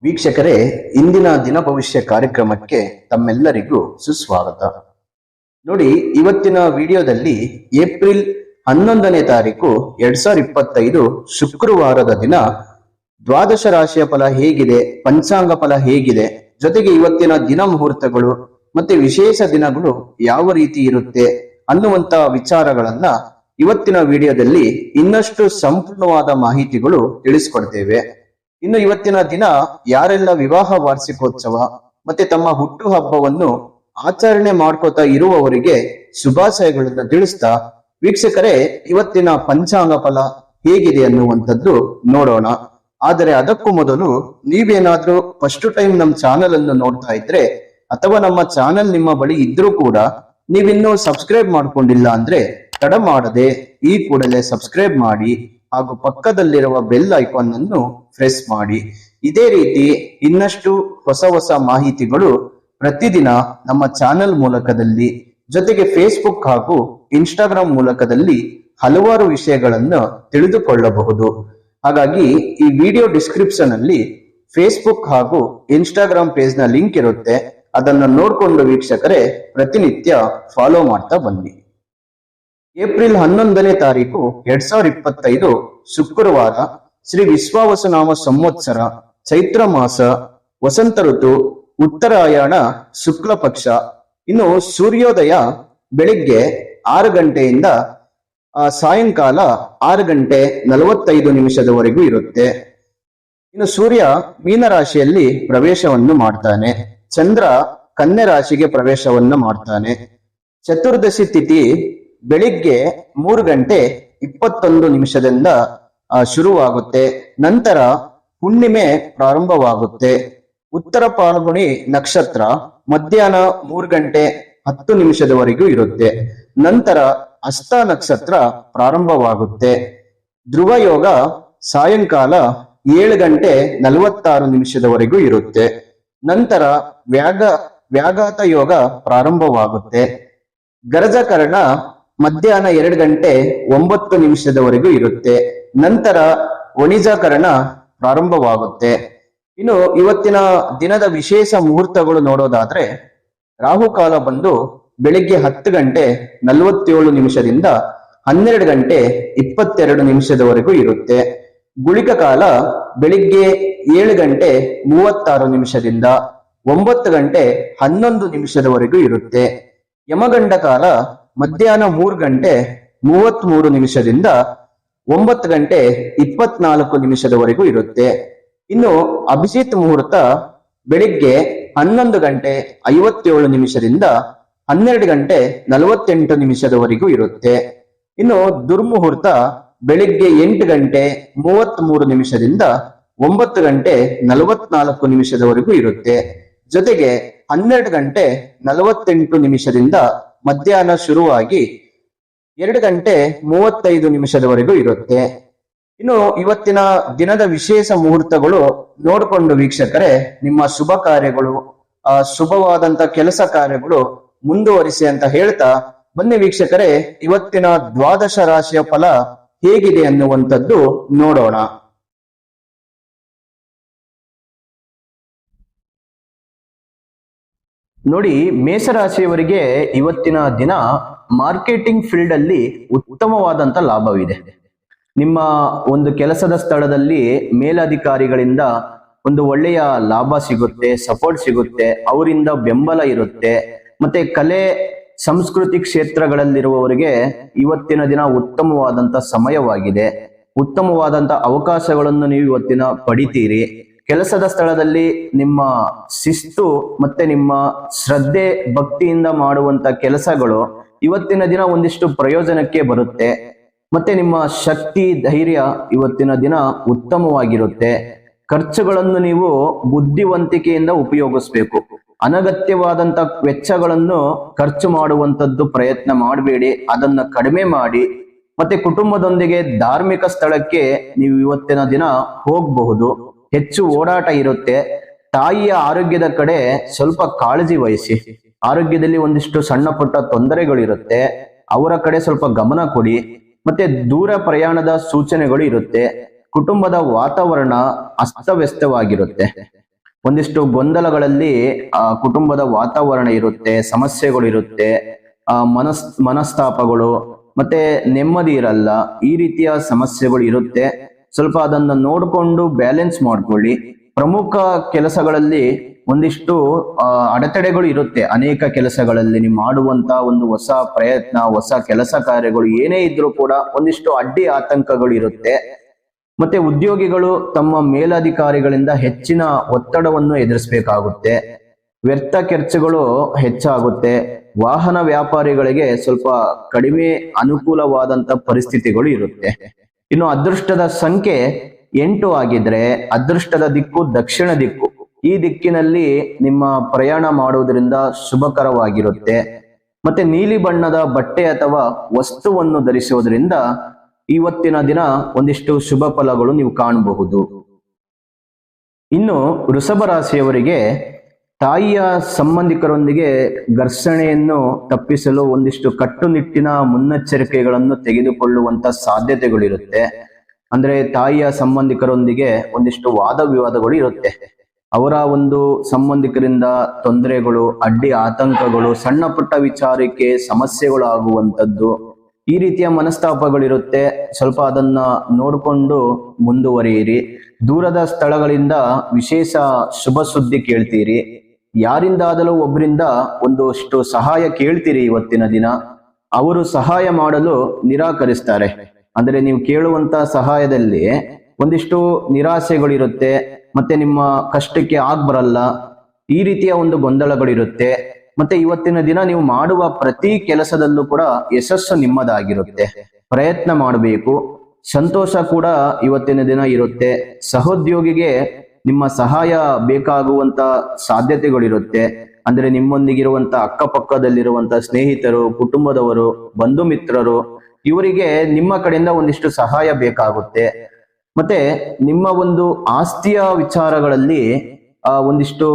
ವೀಕ್ಷಕರೇ, ಇಂದಿನ ದಿನ ಭವಿಷ್ಯ ಕಾರ್ಯಕ್ರಮಕ್ಕೆ ತಮ್ಮೆಲ್ಲರಿಗೂ ಸುಸ್ವಾಗತ. ನೋಡಿ, ಇವತ್ತಿನ ವಿಡಿಯೋದಲ್ಲಿ ಏಪ್ರಿಲ್ 11ನೇ ತಾರೀಕು 2025 ಶುಕ್ರವಾರದ ದಿನ ದ್ವಾದಶ ರಾಶಿಯ ಫಲ ಹೇಗಿದೆ, ಪಂಚಾಂಗ ಫಲ ಹೇಗಿದೆ, ಜೊತೆಗೆ ಇವತ್ತಿನ ದಿನ ಮುಹೂರ್ತಗಳು ಮತ್ತೆ ವಿಶೇಷ ದಿನಗಳು ಯಾವ ರೀತಿ ಇರುತ್ತೆ ಅನ್ನುವಂತ ವಿಚಾರಗಳನ್ನ ಇವತ್ತಿನ ವಿಡಿಯೋದಲ್ಲಿ ಇನ್ನಷ್ಟು ಸಂಪೂರ್ಣವಾದ ಮಾಹಿತಿಗಳು ತಿಳಿಸ್ಕೊಡ್ತೇವೆ. ಇನ್ನು ಇವತ್ತಿನ ದಿನ ಯಾರೆಲ್ಲ ವಿವಾಹ ವಾರ್ಷಿಕೋತ್ಸವ ಮತ್ತೆ ತಮ್ಮ ಹುಟ್ಟು ಹಬ್ಬವನ್ನು ಆಚರಣೆ ಮಾಡ್ಕೋತಾ ಇರುವವರಿಗೆ ಶುಭಾಶಯಗಳನ್ನು ತಿಳಿಸ್ತಾ, ವೀಕ್ಷಕರೇ, ಇವತ್ತಿನ ಪಂಚಾಂಗ ಫಲ ಹೇಗಿದೆ ಅನ್ನುವಂಥದ್ದು ನೋಡೋಣ. ಆದರೆ ಅದಕ್ಕೂ ಮೊದಲು ನೀವೇನಾದ್ರೂ ಫಸ್ಟ್ ಟೈಮ್ ನಮ್ಮ ಚಾನೆಲ್ ಅನ್ನು ನೋಡ್ತಾ ಇದ್ರೆ ಅಥವಾ ನಮ್ಮ ಚಾನೆಲ್ ನಿಮ್ಮ ಬಳಿ ಇದ್ರೂ ಕೂಡ ನೀವಿನ್ನೂ ಸಬ್ಸ್ಕ್ರೈಬ್ ಮಾಡ್ಕೊಂಡಿಲ್ಲ ಅಂದ್ರೆ ತಡ ಮಾಡದೆ ಈ ಕೂಡಲೇ ಸಬ್ಸ್ಕ್ರೈಬ್ ಮಾಡಿ ಹಾಗೂ ಪಕ್ಕದಲ್ಲಿರುವ ಬೆಲ್ ಐಕಾನ್ ಅನ್ನು ಪ್ರೆಸ್ ಮಾಡಿ. ಇದೇ ರೀತಿ ಇನ್ನಷ್ಟು ಹೊಸ ಮಾಹಿತಿಗಳು ಪ್ರತಿದಿನ ನಮ್ಮ ಚಾನೆಲ್ ಮೂಲಕದಲ್ಲಿ, ಜೊತೆಗೆ ಫೇಸ್ಬುಕ್ ಹಾಗೂ ಇನ್ಸ್ಟಾಗ್ರಾಮ್ ಮೂಲಕದಲ್ಲಿ ಹಲವಾರು ವಿಷಯಗಳನ್ನು ತಿಳಿದುಕೊಳ್ಳಬಹುದು. ಹಾಗಾಗಿ ಈ ವಿಡಿಯೋ ಡಿಸ್ಕ್ರಿಪ್ಷನ್ ಅಲ್ಲಿ ಫೇಸ್ಬುಕ್ ಹಾಗೂ ಇನ್ಸ್ಟಾಗ್ರಾಮ್ ಪೇಜ್ ನ ಲಿಂಕ್ ಇರುತ್ತೆ. ಅದನ್ನು ನೋಡಿಕೊಂಡು ವೀಕ್ಷಕರೇ ಪ್ರತಿನಿತ್ಯ ಫಾಲೋ ಮಾಡ್ತಾ ಬನ್ನಿ. ಏಪ್ರಿಲ್ 11ನೇ ತಾರೀಕು 2025 ಶುಕ್ರವಾರ, ಶ್ರೀ ವಿಶ್ವಾವಸುನಾಮ ಸಂವತ್ಸರ, ಚೈತ್ರ ಮಾಸ, ವಸಂತ ಋತು, ಉತ್ತರಾಯಣ, ಶುಕ್ಲ ಪಕ್ಷ. ಇನ್ನು ಸೂರ್ಯೋದಯ ಬೆಳಿಗ್ಗೆ 6 ಗಂಟೆಯಿಂದ ಸಾಯಂಕಾಲ 6 ಗಂಟೆ 45 ನಿಮಿಷದವರೆಗೂ ಇರುತ್ತೆ. ಇನ್ನು ಸೂರ್ಯ ಮೀನರಾಶಿಯಲ್ಲಿ ಪ್ರವೇಶವನ್ನು ಮಾಡ್ತಾನೆ, ಚಂದ್ರ ಕನ್ಯಾ ರಾಶಿಗೆ ಪ್ರವೇಶವನ್ನು ಮಾಡ್ತಾನೆ. ಚತುರ್ದಶಿ ತಿಥಿ ಬೆಳಿಗ್ಗೆ 3 ಗಂಟೆ 21 ನಿಮಿಷದಿಂದ ಶುರುವಾಗುತ್ತೆ. ನಂತರ ಹುಣ್ಣಿಮೆ ಪ್ರಾರಂಭವಾಗುತ್ತೆ. ಉತ್ತರ ಫಾಲ್ಗುಣಿ ನಕ್ಷತ್ರ ಮಧ್ಯಾಹ್ನ 3 ಗಂಟೆ 10 ನಿಮಿಷದವರೆಗೂ ಇರುತ್ತೆ. ನಂತರ ಹಸ್ತ ನಕ್ಷತ್ರ ಪ್ರಾರಂಭವಾಗುತ್ತೆ. ಧ್ರುವ ಯೋಗ ಸಾಯಂಕಾಲ 7 ಗಂಟೆ 46 ನಿಮಿಷದವರೆಗೂ ಇರುತ್ತೆ. ನಂತರ ವ್ಯಾಘಾತ ಯೋಗ ಪ್ರಾರಂಭವಾಗುತ್ತೆ. ಗರಜಕರಣ ಮಧ್ಯಾಹ್ನ 2 ಗಂಟೆ 9 ನಿಮಿಷದವರೆಗೂ ಇರುತ್ತೆ. ನಂತರ ವಣಿಜಾಕರಣ ಪ್ರಾರಂಭವಾಗುತ್ತೆ. ಇನ್ನು ಇವತ್ತಿನ ದಿನದ ವಿಶೇಷ ಮುಹೂರ್ತಗಳು ನೋಡೋದಾದ್ರೆ, ರಾಹುಕಾಲ ಬಂದು ಬೆಳಿಗ್ಗೆ 10 ಗಂಟೆ 47 ನಿಮಿಷದಿಂದ 12 ಗಂಟೆ 22 ನಿಮಿಷದವರೆಗೂ ಇರುತ್ತೆ. ಗುಳಿಕ ಕಾಲ ಬೆಳಿಗ್ಗೆ 7 ಗಂಟೆ 36 ನಿಮಿಷದಿಂದ 9 ಗಂಟೆ 11 ನಿಮಿಷದವರೆಗೂ ಇರುತ್ತೆ. ಯಮಗಂಡ ಕಾಲ ಮಧ್ಯಾಹ್ನ 3 ಗಂಟೆ 33 ನಿಮಿಷದಿಂದ 9 ಗಂಟೆ 24 ನಿಮಿಷದವರೆಗೂ ಇರುತ್ತೆ. ಇನ್ನು ಅಭಿಜಿತ್ ಮುಹೂರ್ತ ಬೆಳಿಗ್ಗೆ 11 ಗಂಟೆ 57 ನಿಮಿಷದಿಂದ 12 ಗಂಟೆ 48 ನಿಮಿಷದವರೆಗೂ ಇರುತ್ತೆ. ಇನ್ನು ದುರ್ಮುಹೂರ್ತ ಬೆಳಿಗ್ಗೆ 8 ಗಂಟೆ 33 ನಿಮಿಷದಿಂದ 9 ಗಂಟೆ 44 ನಿಮಿಷದವರೆಗೂ ಇರುತ್ತೆ. ಜೊತೆಗೆ 12 ಗಂಟೆ 48 ನಿಮಿಷದಿಂದ ಮಧ್ಯಾಹ್ನ ಶುರುವಾಗಿ 2 ಗಂಟೆ 35 ನಿಮಿಷದವರೆಗೂ ಇರುತ್ತೆ. ಇನ್ನು ಇವತ್ತಿನ ದಿನದ ವಿಶೇಷ ಮುಹೂರ್ತಗಳು ನೋಡಿಕೊಂಡು ವೀಕ್ಷಕರೇ, ನಿಮ್ಮ ಶುಭ ಕಾರ್ಯಗಳು, ಶುಭವಾದಂತ ಕೆಲಸ ಕಾರ್ಯಗಳು ಮುಂದುವರಿಸಿ ಅಂತ ಹೇಳ್ತಾ ಬನ್ನಿ ವೀಕ್ಷಕರೇ, ಇವತ್ತಿನ ದ್ವಾದಶ ರಾಶಿಯ ಫಲ ಹೇಗಿದೆ ಅನ್ನುವಂಥದ್ದು ನೋಡೋಣ. ನೋಡಿ, ಮೇಷರಾಶಿಯವರಿಗೆ ಇವತ್ತಿನ ದಿನ ಮಾರ್ಕೆಟಿಂಗ್ ಫೀಲ್ಡ್ ಅಲ್ಲಿ ಉತ್ತಮವಾದಂತ ಲಾಭವಿದೆ. ನಿಮ್ಮ ಒಂದು ಕೆಲಸದ ಸ್ಥಳದಲ್ಲಿ ಮೇಲಧಿಕಾರಿಗಳಿಂದ ಒಂದು ಒಳ್ಳೆಯ ಲಾಭ ಸಿಗುತ್ತೆ, ಸಪೋರ್ಟ್ ಸಿಗುತ್ತೆ, ಅವರಿಂದ ಬೆಂಬಲ ಇರುತ್ತೆ. ಮತ್ತೆ ಕಲೆ ಸಂಸ್ಕೃತಿ ಕ್ಷೇತ್ರಗಳಲ್ಲಿರುವವರಿಗೆ ಇವತ್ತಿನ ದಿನ ಉತ್ತಮವಾದಂತ ಸಮಯವಾಗಿದೆ. ಉತ್ತಮವಾದಂತ ಅವಕಾಶಗಳನ್ನು ನೀವು ಇವತ್ತಿನ ಪಡಿತೀರಿ. ಕೆಲಸದ ಸ್ಥಳದಲ್ಲಿ ನಿಮ್ಮ ಶಿಸ್ತು ಮತ್ತೆ ನಿಮ್ಮ ಶ್ರದ್ಧೆ ಭಕ್ತಿಯಿಂದ ಮಾಡುವಂತ ಕೆಲಸಗಳು ಇವತ್ತಿನ ದಿನ ಒಂದಿಷ್ಟು ಪ್ರಯೋಜನಕ್ಕೆ ಬರುತ್ತೆ. ಮತ್ತೆ ನಿಮ್ಮ ಶಕ್ತಿ ಧೈರ್ಯ ಇವತ್ತಿನ ದಿನ ಉತ್ತಮವಾಗಿರುತ್ತೆ. ಖರ್ಚುಗಳನ್ನು ನೀವು ಬುದ್ಧಿವಂತಿಕೆಯಿಂದ ಉಪಯೋಗಿಸ್ಬೇಕು. ಅನಗತ್ಯವಾದಂತ ವೆಚ್ಚಗಳನ್ನು ಖರ್ಚು ಮಾಡುವಂತದ್ದು ಪ್ರಯತ್ನ ಮಾಡಬೇಡಿ, ಅದನ್ನ ಕಡಿಮೆ ಮಾಡಿ. ಮತ್ತೆ ಕುಟುಂಬದೊಂದಿಗೆ ಧಾರ್ಮಿಕ ಸ್ಥಳಕ್ಕೆ ನೀವು ಇವತ್ತಿನ ದಿನ ಹೋಗಬಹುದು. ಹೆಚ್ಚು ಓಡಾಟ ಇರುತ್ತೆ. ತಾಯಿಯ ಆರೋಗ್ಯದ ಕಡೆ ಸ್ವಲ್ಪ ಕಾಳಜಿ ವಹಿಸಿ. ಆರೋಗ್ಯದಲ್ಲಿ ಒಂದಿಷ್ಟು ಸಣ್ಣ ಪುಟ್ಟ ತೊಂದರೆಗಳಿರುತ್ತೆ, ಅವರ ಕಡೆ ಸ್ವಲ್ಪ ಗಮನ ಕೊಡಿ. ಮತ್ತೆ ದೂರ ಪ್ರಯಾಣದ ಸೂಚನೆಗಳು ಇರುತ್ತೆ. ಕುಟುಂಬದ ವಾತಾವರಣ ಅಸ್ತವ್ಯಸ್ತವಾಗಿರುತ್ತೆ. ಒಂದಿಷ್ಟು ಗೊಂದಲಗಳಲ್ಲಿ ಕುಟುಂಬದ ವಾತಾವರಣ ಇರುತ್ತೆ, ಸಮಸ್ಯೆಗಳು ಇರುತ್ತೆ, ಮನಸ್ತಾಪಗಳು, ಮತ್ತೆ ನೆಮ್ಮದಿ ಇರಲ್ಲ. ಈ ರೀತಿಯ ಸಮಸ್ಯೆಗಳು ಇರುತ್ತೆ. ಸ್ವಲ್ಪ ಅದನ್ನ ನೋಡಿಕೊಂಡು ಬ್ಯಾಲೆನ್ಸ್ ಮಾಡ್ಕೊಳ್ಳಿ. ಪ್ರಮುಖ ಕೆಲಸಗಳಲ್ಲಿ ಒಂದಿಷ್ಟು ಅಡೆತಡೆಗಳು ಇರುತ್ತೆ. ಅನೇಕ ಕೆಲಸಗಳಲ್ಲಿ ನೀವು ಮಾಡುವಂತ ಒಂದು ಹೊಸ ಪ್ರಯತ್ನ, ಹೊಸ ಕೆಲಸ ಕಾರ್ಯಗಳು ಏನೇ ಇದ್ರೂ ಕೂಡ ಒಂದಿಷ್ಟು ಅಡ್ಡಿ ಆತಂಕಗಳು ಇರುತ್ತೆ. ಮತ್ತೆ ಉದ್ಯೋಗಿಗಳು ತಮ್ಮ ಮೇಲಧಿಕಾರಿಗಳಿಂದ ಹೆಚ್ಚಿನ ಒತ್ತಡವನ್ನು ಎದುರಿಸಬೇಕಾಗುತ್ತೆ. ವ್ಯರ್ಥ ಖರ್ಚುಗಳು ಹೆಚ್ಚಾಗುತ್ತೆ. ವಾಹನ ವ್ಯಾಪಾರಿಗಳಿಗೆ ಸ್ವಲ್ಪ ಕಡಿಮೆ ಅನುಕೂಲವಾದಂತ ಪರಿಸ್ಥಿತಿಗಳು ಇರುತ್ತೆ. ಇನ್ನು ಅದೃಷ್ಟದ ಸಂಖ್ಯೆ 8 ಆಗಿದ್ರೆ ಅದೃಷ್ಟದ ದಿಕ್ಕು ದಕ್ಷಿಣ ದಿಕ್ಕು. ಈ ದಿಕ್ಕಿನಲ್ಲಿ ನಿಮ್ಮ ಪ್ರಯಾಣ ಮಾಡುವುದರಿಂದ ಶುಭಕರವಾಗಿರುತ್ತೆ. ಮತ್ತೆ ನೀಲಿ ಬಣ್ಣದ ಬಟ್ಟೆ ಅಥವಾ ವಸ್ತುವನ್ನು ಧರಿಸುವುದರಿಂದ ಇವತ್ತಿನ ದಿನ ಒಂದಿಷ್ಟು ಶುಭ ಫಲಗಳು ನೀವು ಕಾಣಬಹುದು. ಇನ್ನು ವೃಷಭ ರಾಶಿಯವರಿಗೆ ತಾಯಿಯ ಸಂಬಂಧಿಕರೊಂದಿಗೆ ಘರ್ಷಣೆಯನ್ನು ತಪ್ಪಿಸಲು ಒಂದಿಷ್ಟು ಕಟ್ಟುನಿಟ್ಟಿನ ಮುನ್ನೆಚ್ಚರಿಕೆಗಳನ್ನು ತೆಗೆದುಕೊಳ್ಳುವಂತ ಸಾಧ್ಯತೆಗಳಿರುತ್ತೆ. ಅಂದ್ರೆ ತಾಯಿಯ ಸಂಬಂಧಿಕರೊಂದಿಗೆ ಒಂದಿಷ್ಟು ವಾದ ವಿವಾದಗಳು ಇರುತ್ತೆ. ಅವರ ಒಂದು ಸಂಬಂಧಿಕರಿಂದ ತೊಂದರೆಗಳು, ಅಡ್ಡಿ ಆತಂಕಗಳು, ಸಣ್ಣ ಪುಟ್ಟ ವಿಚಾರಕ್ಕೆ ಸಮಸ್ಯೆಗಳು ಆಗುವಂಥದ್ದು, ಈ ರೀತಿಯ ಮನಸ್ತಾಪಗಳಿರುತ್ತೆ. ಸ್ವಲ್ಪ ಅದನ್ನ ನೋಡಿಕೊಂಡು ಮುಂದುವರಿಯಿರಿ. ದೂರದ ಸ್ಥಳಗಳಿಂದ ವಿಶೇಷ ಶುಭ ಸುದ್ದಿ ಕೇಳ್ತೀರಿ. ಯಾರಿಂದಾದರೂ ಒಬ್ಬರಿಂದ ಒಂದಷ್ಟು ಸಹಾಯ ಕೇಳ್ತೀರಿ ಇವತ್ತಿನ ದಿನ. ಅವರು ಸಹಾಯ ಮಾಡಲು ನಿರಾಕರಿಸ್ತಾರೆ. ಅಂದ್ರೆ ನೀವು ಕೇಳುವಂತ ಸಹಾಯದಲ್ಲಿ ಒಂದಿಷ್ಟು ನಿರಾಸೆಗಳಿರುತ್ತೆ. ಮತ್ತೆ ನಿಮ್ಮ ಕಷ್ಟಕ್ಕೆ ಬರಲ್ಲ. ಈ ರೀತಿಯ ಒಂದು ಗೊಂದಲಗಳಿರುತ್ತೆ. ಮತ್ತೆ ಇವತ್ತಿನ ದಿನ ನೀವು ಮಾಡುವ ಪ್ರತಿ ಕೆಲಸದಲ್ಲೂ ಕೂಡ ಯಶಸ್ಸು ನಿಮ್ಮದಾಗಿರುತ್ತೆ. ಪ್ರಯತ್ನ ಮಾಡಬೇಕು. ಸಂತೋಷ ಕೂಡ ಇವತ್ತಿನ ದಿನ ಇರುತ್ತೆ. ಸಹೋದ್ಯೋಗಿಗೆ ನಿಮ್ಮ ಸಹಾಯ ಬೇಕಾಗುವಂತ ಸಾಧ್ಯತೆಗಳಿರುತ್ತೆ. ಅಂದ್ರೆ ನಿಮ್ಮೊಂದಿಗಿರುವಂತ ಅಕ್ಕಪಕ್ಕದಲ್ಲಿರುವಂತ ಸ್ನೇಹಿತರು, ಕುಟುಂಬದವರು, ಬಂಧು ಮಿತ್ರರು, ಇವರಿಗೆ ನಿಮ್ಮ ಕಡೆಯಿಂದ ಒಂದಿಷ್ಟು ಸಹಾಯ ಬೇಕಾಗುತ್ತೆ. ಮತ್ತೆ ನಿಮ್ಮ ಒಂದು ಆಸ್ತಿಯ ವಿಚಾರಗಳಲ್ಲಿ ಒಂದಿಷ್ಟು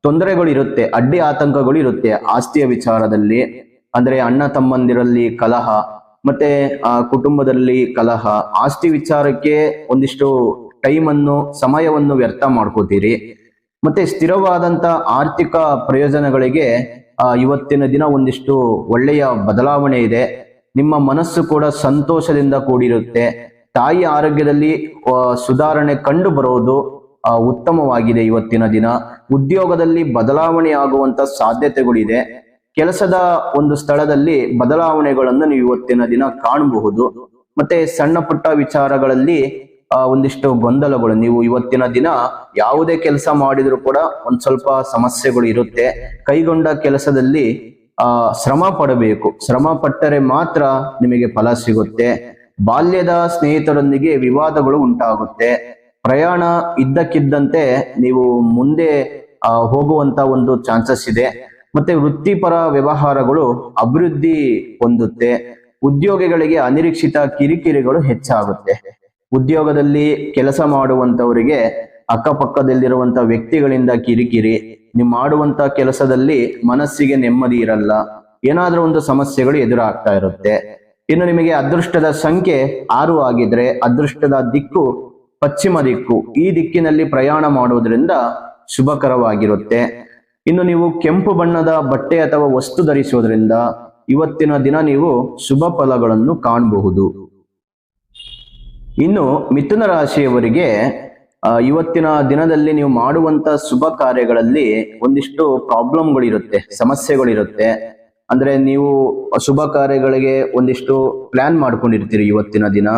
ತೊಂದರೆಗಳು ಇರುತ್ತೆ, ಅಡ್ಡಿ ಆತಂಕಗಳು ಇರುತ್ತೆ ಆಸ್ತಿಯ ವಿಚಾರದಲ್ಲಿ. ಅಂದ್ರೆ ಅಣ್ಣ ತಮ್ಮಂದಿರಲ್ಲಿ ಕಲಹ, ಮತ್ತೆ ಕುಟುಂಬದಲ್ಲಿ ಕಲಹ, ಆಸ್ತಿ ವಿಚಾರಕ್ಕೆ ಒಂದಿಷ್ಟು ಸಮಯವನ್ನು ವ್ಯರ್ಥ ಮಾಡ್ಕೋತೀರಿ. ಮತ್ತೆ ಸ್ಥಿರವಾದಂತ ಆರ್ಥಿಕ ಪ್ರಯೋಜನಗಳಿಗೆ ಇವತ್ತಿನ ದಿನ ಒಂದಿಷ್ಟು ಒಳ್ಳೆಯ ಬದಲಾವಣೆ ಇದೆ. ನಿಮ್ಮ ಮನಸ್ಸು ಕೂಡ ಸಂತೋಷದಿಂದ ಕೂಡಿರುತ್ತೆ. ತಾಯಿ ಆರೋಗ್ಯದಲ್ಲಿ ಸುಧಾರಣೆ ಕಂಡು ಬರೋದು ಉತ್ತಮವಾಗಿದೆ ಇವತ್ತಿನ ದಿನ. ಉದ್ಯೋಗದಲ್ಲಿ ಬದಲಾವಣೆ ಆಗುವಂತ ಸಾಧ್ಯತೆಗಳಿದೆ. ಕೆಲಸದ ಒಂದು ಸ್ಥಳದಲ್ಲಿ ಬದಲಾವಣೆಗಳನ್ನು ನೀವು ಇವತ್ತಿನ ದಿನ ಕಾಣಬಹುದು. ಮತ್ತೆ ಸಣ್ಣ ಪುಟ್ಟ ವಿಚಾರಗಳಲ್ಲಿ ಒಂದಿಷ್ಟು ಗೊಂದಲಗಳು. ನೀವು ಇವತ್ತಿನ ದಿನ ಯಾವುದೇ ಕೆಲಸ ಮಾಡಿದ್ರು ಕೂಡ ಒಂದ್ ಸ್ವಲ್ಪ ಸಮಸ್ಯೆಗಳು ಇರುತ್ತೆ. ಕೈಗೊಂಡ ಕೆಲಸದಲ್ಲಿ ಶ್ರಮ ಪಡಬೇಕು. ಶ್ರಮ ಪಟ್ಟರೆ ಮಾತ್ರ ನಿಮಗೆ ಫಲ ಸಿಗುತ್ತೆ. ಬಾಲ್ಯದ ಸ್ನೇಹಿತರೊಂದಿಗೆ ವಿವಾದಗಳು ಉಂಟಾಗುತ್ತೆ. ಪ್ರಯಾಣ ಇದ್ದಕ್ಕಿದ್ದಂತೆ ನೀವು ಮುಂದೆ ಹೋಗುವಂತ ಒಂದು ಚಾನ್ಸಸ್ ಇದೆ. ಮತ್ತೆ ವೃತ್ತಿಪರ ವ್ಯವಹಾರಗಳು ಅಭಿವೃದ್ಧಿ ಹೊಂದುತ್ತೆ. ಉದ್ಯೋಗಿಗಳಿಗೆ ಅನಿರೀಕ್ಷಿತ ಕಿರಿಕಿರಿಗಳು ಹೆಚ್ಚಾಗುತ್ತೆ. ಉದ್ಯೋಗದಲ್ಲಿ ಕೆಲಸ ಮಾಡುವಂತವರಿಗೆ ಅಕ್ಕಪಕ್ಕದಲ್ಲಿರುವಂತ ವ್ಯಕ್ತಿಗಳಿಂದ ಕಿರಿಕಿರಿ, ನೀವು ಮಾಡುವಂತ ಕೆಲಸದಲ್ಲಿ ಮನಸ್ಸಿಗೆ ನೆಮ್ಮದಿ ಇರಲ್ಲ. ಏನಾದ್ರೂ ಒಂದು ಸಮಸ್ಯೆಗಳು ಎದುರಾಗ್ತಾ ಇರುತ್ತೆ. ಇನ್ನು ನಿಮಗೆ ಅದೃಷ್ಟದ ಸಂಖ್ಯೆ 6 ಆಗಿದ್ರೆ ಅದೃಷ್ಟದ ದಿಕ್ಕು ಪಶ್ಚಿಮ ದಿಕ್ಕು. ಈ ದಿಕ್ಕಿನಲ್ಲಿ ಪ್ರಯಾಣ ಮಾಡುವುದರಿಂದ ಶುಭಕರವಾಗಿರುತ್ತೆ. ಇನ್ನು ನೀವು ಕೆಂಪು ಬಣ್ಣದ ಬಟ್ಟೆ ಅಥವಾ ವಸ್ತು ಧರಿಸುವುದರಿಂದ ಇವತ್ತಿನ ದಿನ ನೀವು ಶುಭ ಫಲಗಳನ್ನು ಕಾಣಬಹುದು. ಇನ್ನು ಮಿಥುನ ರಾಶಿಯವರಿಗೆ ಇವತ್ತಿನ ದಿನದಲ್ಲಿ ನೀವು ಮಾಡುವಂತ ಶುಭ ಕಾರ್ಯಗಳಲ್ಲಿ ಒಂದಿಷ್ಟು ಪ್ರಾಬ್ಲಮ್ಗಳಿರುತ್ತೆ, ಸಮಸ್ಯೆಗಳಿರುತ್ತೆ. ಅಂದ್ರೆ ನೀವು ಶುಭ ಕಾರ್ಯಗಳಿಗೆ ಒಂದಿಷ್ಟು ಪ್ಲಾನ್ ಮಾಡ್ಕೊಂಡಿರ್ತೀರಿ. ಇವತ್ತಿನ ದಿನ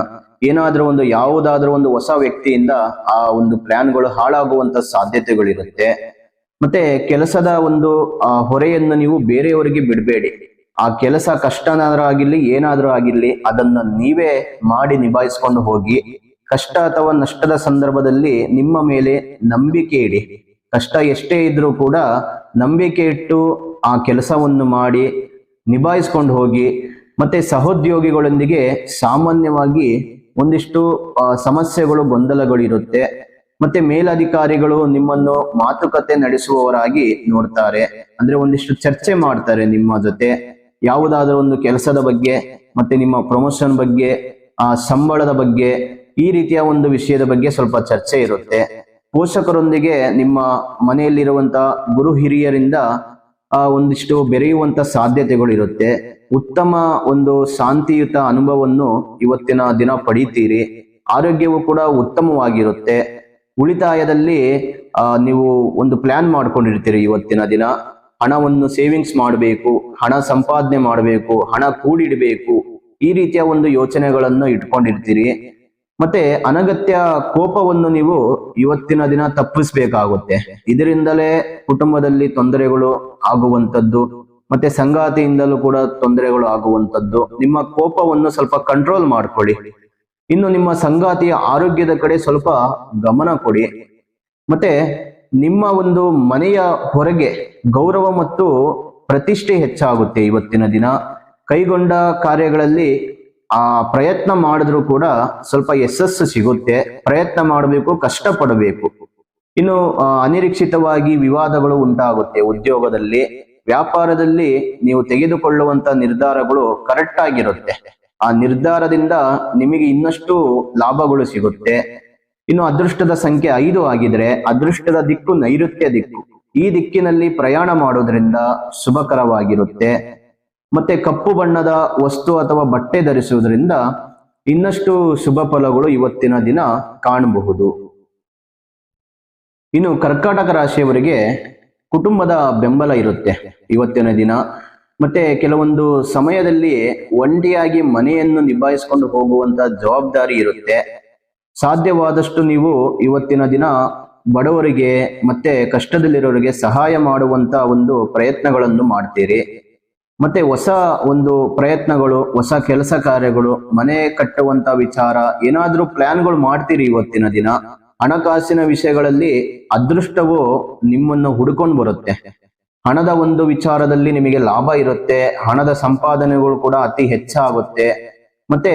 ಏನಾದ್ರೂ ಯಾವುದಾದ್ರೂ ಒಂದು ಹೊಸ ವ್ಯಕ್ತಿಯಿಂದ ಆ ಒಂದು ಪ್ಲಾನ್ಗಳು ಹಾಳಾಗುವಂತ ಸಾಧ್ಯತೆಗಳಿರುತ್ತೆ. ಮತ್ತೆ ಕೆಲಸದ ಒಂದು ಹೊರೆಯನ್ನು ನೀವು ಬೇರೆಯವರಿಗೆ ಬಿಡಬೇಡಿ. ಆ ಕೆಲಸ ಕಷ್ಟನಾದ್ರೂ ಆಗಿರ್ಲಿ, ಏನಾದ್ರೂ ಆಗಿರ್ಲಿ, ಅದನ್ನ ನೀವೇ ಮಾಡಿ ನಿಭಾಯಿಸ್ಕೊಂಡು ಹೋಗಿ. ಕಷ್ಟ ಅಥವಾ ನಷ್ಟದ ಸಂದರ್ಭದಲ್ಲಿ ನಿಮ್ಮ ಮೇಲೆ ನಂಬಿಕೆ ಇಡಿ. ಕಷ್ಟ ಎಷ್ಟೇ ಇದ್ರೂ ಕೂಡ ನಂಬಿಕೆ ಇಟ್ಟು ಆ ಕೆಲಸವನ್ನು ಮಾಡಿ ನಿಭಾಯಿಸ್ಕೊಂಡು ಹೋಗಿ. ಮತ್ತೆ ಸಹೋದ್ಯೋಗಿಗಳೊಂದಿಗೆ ಸಾಮಾನ್ಯವಾಗಿ ಒಂದಿಷ್ಟು ಸಮಸ್ಯೆಗಳು, ಗೊಂದಲಗಳು ಇರುತ್ತೆ. ಮತ್ತೆ ಮೇಲಧಿಕಾರಿಗಳು ನಿಮ್ಮನ್ನು ಮಾತುಕತೆ ನಡೆಸುವವರಾಗಿ ನೋಡ್ತಾರೆ. ಅಂದ್ರೆ ಒಂದಿಷ್ಟು ಚರ್ಚೆ ಮಾಡ್ತಾರೆ ನಿಮ್ಮ ಜೊತೆ, ಯಾವುದಾದ್ರೂ ಒಂದು ಕೆಲಸದ ಬಗ್ಗೆ, ಮತ್ತೆ ನಿಮ್ಮ ಪ್ರಮೋಷನ್ ಬಗ್ಗೆ, ಸಂಬಳದ ಬಗ್ಗೆ, ಈ ರೀತಿಯ ಒಂದು ವಿಷಯದ ಬಗ್ಗೆ ಸ್ವಲ್ಪ ಚರ್ಚೆ ಇರುತ್ತೆ. ಪೋಷಕರೊಂದಿಗೆ ನಿಮ್ಮ ಮನೆಯಲ್ಲಿರುವಂತ ಗುರು ಹಿರಿಯರಿಂದ ಒಂದಿಷ್ಟು ಬೆರೆಯುವಂತ ಸಾಧ್ಯತೆಗಳು ಇರುತ್ತೆ. ಉತ್ತಮ ಒಂದು ಶಾಂತಿಯುತ ಅನುಭವವನ್ನು ಇವತ್ತಿನ ದಿನ ಪಡಿತೀರಿ. ಆರೋಗ್ಯವು ಕೂಡ ಉತ್ತಮವಾಗಿರುತ್ತೆ. ಉಳಿತಾಯದಲ್ಲಿ ನೀವು ಒಂದು ಪ್ಲಾನ್ ಮಾಡ್ಕೊಂಡಿರ್ತೀರಿ. ಇವತ್ತಿನ ದಿನ ಹಣವನ್ನು ಸೇವಿಂಗ್ಸ್ ಮಾಡಬೇಕು, ಹಣ ಸಂಪಾದನೆ ಮಾಡಬೇಕು, ಹಣ ಕೂಡಿಡಬೇಕು, ಈ ರೀತಿಯ ಒಂದು ಯೋಚನೆಗಳನ್ನು ಇಟ್ಕೊಂಡಿರ್ತೀರಿ. ಮತ್ತೆ ಅನಗತ್ಯ ಕೋಪವನ್ನು ನೀವು ಇವತ್ತಿನ ದಿನ ತಪ್ಪಿಸ್ಬೇಕಾಗುತ್ತೆ. ಇದರಿಂದಲೇ ಕುಟುಂಬದಲ್ಲಿ ತೊಂದರೆಗಳು ಆಗುವಂಥದ್ದು, ಮತ್ತೆ ಸಂಗಾತಿಯಿಂದಲೂ ಕೂಡ ತೊಂದರೆಗಳು ಆಗುವಂಥದ್ದು. ನಿಮ್ಮ ಕೋಪವನ್ನು ಸ್ವಲ್ಪ ಕಂಟ್ರೋಲ್ ಮಾಡ್ಕೊಳ್ಳಿ. ಇನ್ನು ನಿಮ್ಮ ಸಂಗಾತಿಯ ಆರೋಗ್ಯದ ಕಡೆ ಸ್ವಲ್ಪ ಗಮನ ಕೊಡಿ. ಮತ್ತೆ ನಿಮ್ಮ ಒಂದು ಮನೆಯ ಹೊರಗೆ ಗೌರವ ಮತ್ತು ಪ್ರತಿಷ್ಠೆ ಹೆಚ್ಚಾಗುತ್ತೆ. ಇವತ್ತಿನ ದಿನ ಕೈಗೊಂಡ ಕಾರ್ಯಗಳಲ್ಲಿ ಪ್ರಯತ್ನ ಮಾಡಿದ್ರೂ ಕೂಡ ಸ್ವಲ್ಪ ಯಶಸ್ಸು ಸಿಗುತ್ತೆ. ಪ್ರಯತ್ನ ಮಾಡಬೇಕು, ಕಷ್ಟಪಡಬೇಕು. ಇನ್ನು ಅನಿರೀಕ್ಷಿತವಾಗಿ ವಿವಾದಗಳು ಉಂಟಾಗುತ್ತೆ. ಉದ್ಯೋಗದಲ್ಲಿ, ವ್ಯಾಪಾರದಲ್ಲಿ ನೀವು ತೆಗೆದುಕೊಳ್ಳುವಂತ ನಿರ್ಧಾರಗಳು ಕರೆಕ್ಟ್ ಆಗಿರುತ್ತೆ. ಆ ನಿರ್ಧಾರದಿಂದ ನಿಮಗೆ ಇನ್ನಷ್ಟು ಲಾಭಗಳು ಸಿಗುತ್ತೆ. ಇನ್ನು ಅದೃಷ್ಟದ ಸಂಖ್ಯೆ 5 ಆಗಿದ್ರೆ ಅದೃಷ್ಟದ ದಿಕ್ಕು ನೈಋತ್ಯ ದಿಕ್ಕು. ಈ ದಿಕ್ಕಿನಲ್ಲಿ ಪ್ರಯಾಣ ಮಾಡೋದ್ರಿಂದ ಶುಭಕರವಾಗಿರುತ್ತೆ. ಮತ್ತೆ ಕಪ್ಪು ಬಣ್ಣದ ವಸ್ತು ಅಥವಾ ಬಟ್ಟೆ ಧರಿಸುವುದರಿಂದ ಇನ್ನಷ್ಟು ಶುಭ ಫಲಗಳು ಇವತ್ತಿನ ದಿನ ಕಾಣಬಹುದು. ಇನ್ನು ಕರ್ಕಾಟಕ ರಾಶಿಯವರಿಗೆ ಕುಟುಂಬದ ಬೆಂಬಲ ಇರುತ್ತೆ ಇವತ್ತಿನ ದಿನ. ಮತ್ತೆ ಕೆಲವೊಂದು ಸಮಯದಲ್ಲಿ ಒಂಟಿಯಾಗಿ ಮನೆಯನ್ನು ನಿಭಾಯಿಸಿಕೊಂಡು ಹೋಗುವಂತ ಜವಾಬ್ದಾರಿ ಇರುತ್ತೆ. ಸಾಧ್ಯವಾದಷ್ಟು ನೀವು ಇವತ್ತಿನ ದಿನ ಬಡವರಿಗೆ ಮತ್ತೆ ಕಷ್ಟದಲ್ಲಿರೋರಿಗೆ ಸಹಾಯ ಮಾಡುವಂತ ಒಂದು ಪ್ರಯತ್ನಗಳನ್ನು ಮಾಡ್ತೀರಿ. ಮತ್ತೆ ಹೊಸ ಒಂದು ಪ್ರಯತ್ನಗಳು, ಹೊಸ ಕೆಲಸ ಕಾರ್ಯಗಳು, ಮನೆ ಕಟ್ಟುವಂತ ವಿಚಾರ, ಏನಾದ್ರೂ ಪ್ಲಾನ್ಗಳು ಮಾಡ್ತೀರಿ ಇವತ್ತಿನ ದಿನ. ಹಣಕಾಸಿನ ವಿಷಯಗಳಲ್ಲಿ ಅದೃಷ್ಟವು ನಿಮ್ಮನ್ನು ಹುಡುಕೊಂಡು ಬರುತ್ತೆ. ಹಣದ ಒಂದು ವಿಚಾರದಲ್ಲಿ ನಿಮಗೆ ಲಾಭ ಇರುತ್ತೆ. ಹಣದ ಸಂಪಾದನೆಗಳು ಕೂಡ ಅತಿ ಹೆಚ್ಚಾಗುತ್ತೆ. ಮತ್ತೆ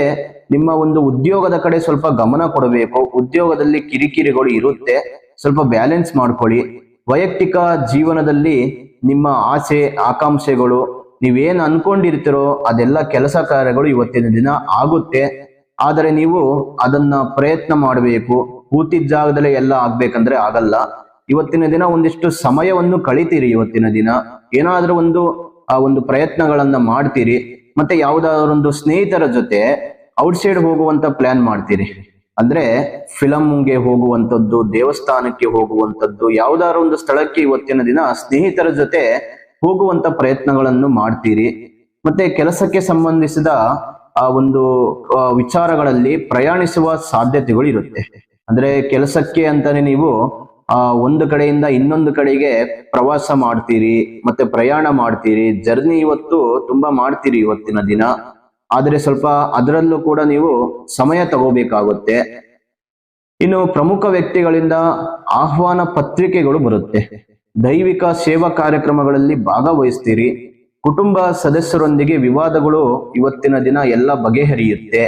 ನಿಮ್ಮ ಒಂದು ಉದ್ಯೋಗದ ಕಡೆ ಸ್ವಲ್ಪ ಗಮನ ಕೊಡಬೇಕು. ಉದ್ಯೋಗದಲ್ಲಿ ಕಿರಿಕಿರಿಗಳು ಇರುತ್ತೆ, ಸ್ವಲ್ಪ ಬ್ಯಾಲೆನ್ಸ್ ಮಾಡ್ಕೊಳ್ಳಿ. ವೈಯಕ್ತಿಕ ಜೀವನದಲ್ಲಿ ನಿಮ್ಮ ಆಸೆ ಆಕಾಂಕ್ಷೆಗಳು, ನೀವೇನು ಅನ್ಕೊಂಡಿರ್ತೀರೋ ಅದೆಲ್ಲ ಕೆಲಸ ಕಾರ್ಯಗಳು ಇವತ್ತಿನ ದಿನ ಆಗುತ್ತೆ. ಆದರೆ ನೀವು ಅದನ್ನ ಪ್ರಯತ್ನ ಮಾಡಬೇಕು. ಕೂತಿದ್ದ ಜಾಗದಲ್ಲೇ ಎಲ್ಲ ಆಗ್ಬೇಕಂದ್ರೆ ಆಗಲ್ಲ. ಇವತ್ತಿನ ದಿನ ಒಂದಿಷ್ಟು ಸಮಯವನ್ನು ಕಳಿತೀರಿ. ಇವತ್ತಿನ ದಿನ ಏನಾದ್ರೂ ಒಂದು ಪ್ರಯತ್ನಗಳನ್ನ ಮಾಡ್ತೀರಿ. ಮತ್ತೆ ಯಾವುದಾದ್ರೂ ಒಂದು ಸ್ನೇಹಿತರ ಜೊತೆ ಔಟ್ಸೈಡ್ ಹೋಗುವಂತ ಪ್ಲಾನ್ ಮಾಡ್ತೀರಿ. ಅಂದ್ರೆ ಫಿಲಂಗೆ ಹೋಗುವಂಥದ್ದು, ದೇವಸ್ಥಾನಕ್ಕೆ ಹೋಗುವಂಥದ್ದು, ಯಾವುದಾದ್ರೂ ಒಂದು ಸ್ಥಳಕ್ಕೆ ಇವತ್ತಿನ ದಿನ ಸ್ನೇಹಿತರ ಜೊತೆ ಹೋಗುವಂತ ಪ್ರಯತ್ನಗಳನ್ನು ಮಾಡ್ತೀರಿ. ಮತ್ತೆ ಕೆಲಸಕ್ಕೆ ಸಂಬಂಧಿಸಿದ ಒಂದು ವಿಚಾರಗಳಲ್ಲಿ ಪ್ರಯಾಣಿಸುವ ಸಾಧ್ಯತೆಗಳು ಇರುತ್ತೆ. ಅಂದ್ರೆ ಕೆಲಸಕ್ಕೆ ಅಂತಾನೆ ನೀವು ಒಂದು ಕಡೆಯಿಂದ ಇನ್ನೊಂದು ಕಡೆಗೆ ಪ್ರವಾಸ ಮಾಡ್ತೀರಿ, ಮತ್ತೆ ಪ್ರಯಾಣ ಮಾಡ್ತೀರಿ. ಜರ್ನಿ ಇವತ್ತು ತುಂಬಾ ಮಾಡ್ತೀರಿ ಇವತ್ತಿನ ದಿನ. ಆದ್ರೆ ಸ್ವಲ್ಪ ಅದರಲ್ಲೂ ಕೂಡ ನೀವು ಸಮಯ ತಗೋಬೇಕಾಗುತ್ತೆ. ಇನ್ನು ಪ್ರಮುಖ ವ್ಯಕ್ತಿಗಳಿಂದ ಆಹ್ವಾನ ಪತ್ರಿಕೆಗಳು ಬರುತ್ತೆ. ದೈವಿಕ ಸೇವಾ ಕಾರ್ಯಕ್ರಮಗಳಲ್ಲಿ ಭಾಗವಹಿಸ್ತೀರಿ. ಕುಟುಂಬ ಸದಸ್ಯರೊಂದಿಗೆ ವಿವಾದಗಳು ಇವತ್ತಿನ ದಿನ ಎಲ್ಲ ಬಗೆಹರಿಯುತ್ತೆ.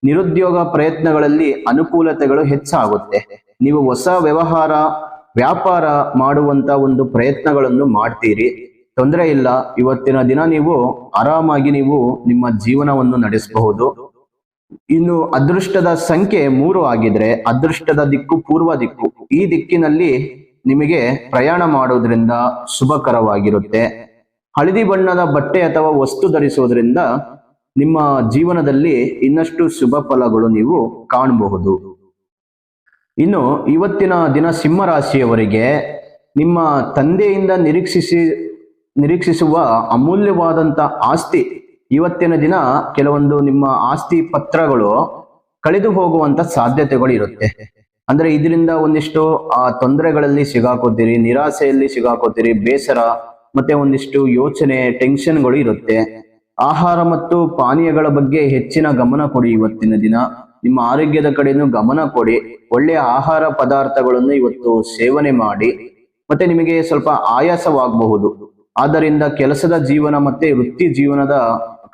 ನಿರುದ್ಯೋಗ ಪ್ರಯತ್ನಗಳಲ್ಲಿ ಅನುಕೂಲತೆಗಳು ಹೆಚ್ಚಾಗುತ್ತೆ. ನೀವು ಹೊಸ ವ್ಯಾಪಾರ ಮಾಡುವಂತ ಒಂದು ಪ್ರಯತ್ನಗಳನ್ನು ಮಾಡ್ತೀರಿ. ತೊಂದರೆ ಇಲ್ಲ. ಇವತ್ತಿನ ದಿನ ನೀವು ಆರಾಮಾಗಿ ನಿಮ್ಮ ಜೀವನವನ್ನು ನಡೆಸಬಹುದು. ಇನ್ನು ಅದೃಷ್ಟದ ಸಂಖ್ಯೆ 3 ಆಗಿದ್ರೆ ಅದೃಷ್ಟದ ದಿಕ್ಕು ಪೂರ್ವ ದಿಕ್ಕು. ಈ ದಿಕ್ಕಿನಲ್ಲಿ ನಿಮಗೆ ಪ್ರಯಾಣ ಮಾಡೋದ್ರಿಂದ ಶುಭಕರವಾಗಿರುತ್ತೆ. ಹಳದಿ ಬಣ್ಣದ ಬಟ್ಟೆ ಅಥವಾ ವಸ್ತು ಧರಿಸುವುದರಿಂದ ನಿಮ್ಮ ಜೀವನದಲ್ಲಿ ಇನ್ನಷ್ಟು ಶುಭ ಫಲಗಳು ನೀವು ಕಾಣಬಹುದು. ಇನ್ನು ಇವತ್ತಿನ ದಿನ ಸಿಂಹ ರಾಶಿಯವರಿಗೆ ನಿಮ್ಮ ತಂದೆಯಿಂದ ನಿರೀಕ್ಷಿಸುವ ಅಮೂಲ್ಯವಾದಂತ ಆಸ್ತಿ ಇವತ್ತಿನ ದಿನ ಕೆಲವೊಂದು ನಿಮ್ಮ ಆಸ್ತಿ ಪತ್ರಗಳು ಕಳೆದು ಹೋಗುವಂತ ಸಾಧ್ಯತೆಗಳು ಇರುತ್ತೆ. ಅಂದ್ರೆ ಇದರಿಂದ ಒಂದಿಷ್ಟು ತೊಂದರೆಗಳಲ್ಲಿ ಸಿಗಾಕೋತೀರಿ, ನಿರಾಸೆಯಲ್ಲಿ ಸಿಗಾಕೋತೀರಿ, ಬೇಸರ ಮತ್ತೆ ಒಂದಿಷ್ಟು ಯೋಚನೆ, ಟೆನ್ಷನ್ಗಳು ಇರುತ್ತೆ. ಆಹಾರ ಮತ್ತು ಪಾನೀಯಗಳ ಬಗ್ಗೆ ಹೆಚ್ಚಿನ ಗಮನ ಕೊಡಿ. ಇವತ್ತಿನ ದಿನ ನಿಮ್ಮ ಆರೋಗ್ಯದ ಕಡೆನೂ ಗಮನ ಕೊಡಿ. ಒಳ್ಳೆಯ ಆಹಾರ ಪದಾರ್ಥಗಳನ್ನು ಇವತ್ತು ಸೇವನೆ ಮಾಡಿ. ಮತ್ತೆ ನಿಮಗೆ ಸ್ವಲ್ಪ ಆಯಾಸವಾಗಬಹುದು. ಆದ್ದರಿಂದ ಕೆಲಸದ ಜೀವನ ಮತ್ತೆ ವೃತ್ತಿ ಜೀವನದ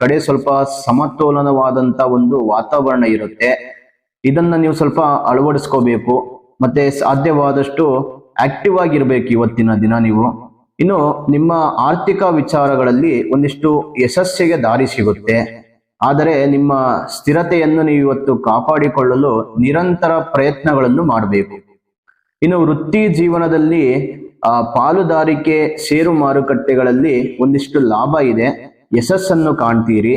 ಕಡೆ ಸ್ವಲ್ಪ ಸಮತೋಲನವಾದಂತ ಒಂದು ವಾತಾವರಣ ಇರುತ್ತೆ. ಇದನ್ನ ನೀವು ಸ್ವಲ್ಪ ಅಳವಡಿಸ್ಕೋಬೇಕು. ಮತ್ತೆ ಸಾಧ್ಯವಾದಷ್ಟು ಆಕ್ಟಿವ್ ಆಗಿರ್ಬೇಕು ಇವತ್ತಿನ ದಿನ ನೀವು. ಇನ್ನು ನಿಮ್ಮ ಆರ್ಥಿಕ ವಿಚಾರಗಳಲ್ಲಿ ಒಂದಿಷ್ಟು ಯಶಸ್ಸಿಗೆ ದಾರಿ ಸಿಗುತ್ತೆ. ಆದರೆ ನಿಮ್ಮ ಸ್ಥಿರತೆಯನ್ನು ನೀವು ಇವತ್ತು ಕಾಪಾಡಿಕೊಳ್ಳಲು ನಿರಂತರ ಪ್ರಯತ್ನಗಳನ್ನು ಮಾಡಬೇಕು. ಇನ್ನು ವೃತ್ತಿ ಜೀವನದಲ್ಲಿ ಪಾಲುದಾರಿಕೆ, ಷೇರು ಮಾರುಕಟ್ಟೆಗಳಲ್ಲಿ ಒಂದಿಷ್ಟು ಲಾಭ ಇದೆ, ಯಶಸ್ಸನ್ನು ಕಾಣ್ತೀರಿ.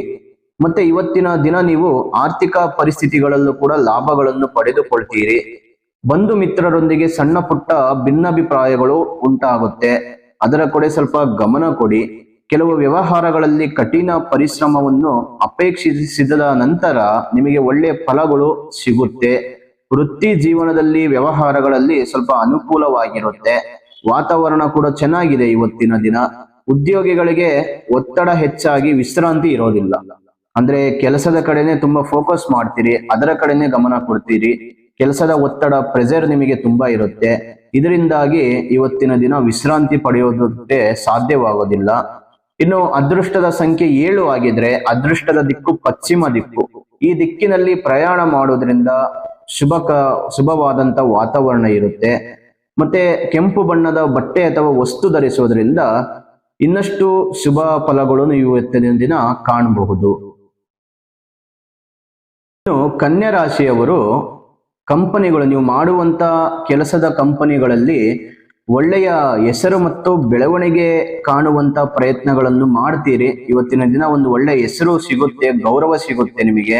ಮತ್ತೆ ಇವತ್ತಿನ ದಿನ ನೀವು ಆರ್ಥಿಕ ಪರಿಸ್ಥಿತಿಗಳಲ್ಲೂ ಕೂಡ ಲಾಭಗಳನ್ನು ಪಡೆದುಕೊಳ್ತೀರಿ. ಬಂಧು ಮಿತ್ರರೊಂದಿಗೆ ಸಣ್ಣ ಪುಟ್ಟ ಭಿನ್ನಾಭಿಪ್ರಾಯಗಳು ಉಂಟಾಗುತ್ತೆ, ಅದರ ಕಡೆ ಸ್ವಲ್ಪ ಗಮನ ಕೊಡಿ. ಕೆಲವು ವ್ಯವಹಾರಗಳಲ್ಲಿ ಕಠಿಣ ಪರಿಶ್ರಮವನ್ನು ಅಪೇಕ್ಷಿಸಿದ ನಂತರ ನಿಮಗೆ ಒಳ್ಳೆಯ ಫಲಗಳು ಸಿಗುತ್ತೆ. ವೃತ್ತಿ ಜೀವನದಲ್ಲಿ, ವ್ಯವಹಾರಗಳಲ್ಲಿ ಸ್ವಲ್ಪ ಅನುಕೂಲವಾಗಿರುತ್ತೆ. ವಾತಾವರಣ ಕೂಡ ಚೆನ್ನಾಗಿದೆ ಇವತ್ತಿನ ದಿನ. ಉದ್ಯೋಗಿಗಳಿಗೆ ಒತ್ತಡ ಹೆಚ್ಚಾಗಿ ವಿಶ್ರಾಂತಿ ಇರೋದಿಲ್ಲ. ಅಂದ್ರೆ ಕೆಲಸದ ಕಡೆನೆ ತುಂಬಾ ಫೋಕಸ್ ಮಾಡ್ತೀರಿ, ಅದರ ಕಡೆನೆ ಗಮನ ಕೊಡ್ತೀರಿ. ಕೆಲಸದ ಒತ್ತಡ, ಪ್ರೆಷರ್ ನಿಮಗೆ ತುಂಬಾ ಇರುತ್ತೆ. ಇದರಿಂದಾಗಿ ಇವತ್ತಿನ ದಿನ ವಿಶ್ರಾಂತಿ ಪಡೆಯೋದಕ್ಕೆ ಸಾಧ್ಯವಾಗೋದಿಲ್ಲ. ಇನ್ನು ಅದೃಷ್ಟದ ಸಂಖ್ಯೆ 7 ಆಗಿದ್ರೆ ಅದೃಷ್ಟದ ದಿಕ್ಕು ಪಶ್ಚಿಮ ದಿಕ್ಕು. ಈ ದಿಕ್ಕಿನಲ್ಲಿ ಪ್ರಯಾಣ ಮಾಡೋದ್ರಿಂದ ಶುಭವಾದಂತ ವಾತಾವರಣ ಇರುತ್ತೆ. ಮತ್ತೆ ಕೆಂಪು ಬಣ್ಣದ ಬಟ್ಟೆ ಅಥವಾ ವಸ್ತು ಧರಿಸೋದ್ರಿಂದ ಇನ್ನಷ್ಟು ಶುಭ ಫಲಗಳನ್ನು ಇವತ್ತಿನ ದಿನ ಕಾಣಬಹುದು. ಇನ್ನು ಕನ್ಯಾ ರಾಶಿಯವರು ಕಂಪನಿಗಳು, ನೀವು ಮಾಡುವಂತ ಕೆಲಸದ ಕಂಪನಿಗಳಲ್ಲಿ ಒಳ್ಳೆಯ ಹೆಸರು ಮತ್ತು ಬೆಳವಣಿಗೆ ಕಾಣುವಂತ ಪ್ರಯತ್ನಗಳನ್ನು ಮಾಡ್ತೀರಿ. ಇವತ್ತಿನ ದಿನ ಒಂದು ಒಳ್ಳೆಯ ಹೆಸರು ಸಿಗುತ್ತೆ, ಗೌರವ ಸಿಗುತ್ತೆ ನಿಮಗೆ.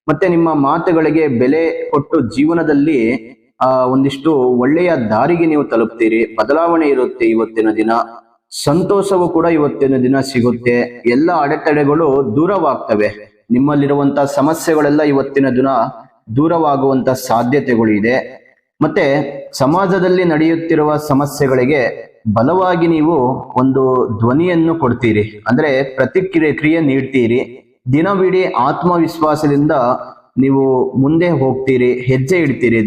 ಮತ್ತೆ ನಿಮ್ಮ ಮಾತುಗಳಿಗೆ ಬೆಲೆ ಕೊಟ್ಟು ಜೀವನದಲ್ಲಿ ಒಂದಿಷ್ಟು ಒಳ್ಳೆಯ ದಾರಿಗೆ ನೀವು ತಲುಪ್ತೀರಿ. ಬದಲಾವಣೆ ಇರುತ್ತೆ ಇವತ್ತಿನ ದಿನ. ಸಂತೋಷವು ಕೂಡ ಇವತ್ತಿನ ದಿನ ಸಿಗುತ್ತೆ. ಎಲ್ಲ ಅಡೆತಡೆಗಳು ದೂರವಾಗ್ತವೆ. ನಿಮ್ಮಲ್ಲಿರುವಂತ ಸಮಸ್ಯೆಗಳೆಲ್ಲ ಇವತ್ತಿನ ದಿನ ದೂರವಾಗುವಂತ ಸಾಧ್ಯತೆಗಳು ಇದೆ. ಮತ್ತೆ ಸಮಾಜದಲ್ಲಿ ನಡೆಯುತ್ತಿರುವ ಸಮಸ್ಯೆಗಳಿಗೆ ಬಲವಾಗಿ ನೀವು ಒಂದು ಧ್ವನಿಯನ್ನು ಕೊಡ್ತೀರಿ, ಅಂದ್ರೆ ಪ್ರತಿಕ್ರಿಯೆ ನೀಡ್ತೀರಿ. ದಿನವಿಡೀ ಆತ್ಮವಿಶ್ವಾಸದಿಂದ ನೀವು ಮುಂದೆ ಹೋಗ್ತೀರಿ, ಹೆಜ್ಜೆ ಇಡ್ತೀರಿ.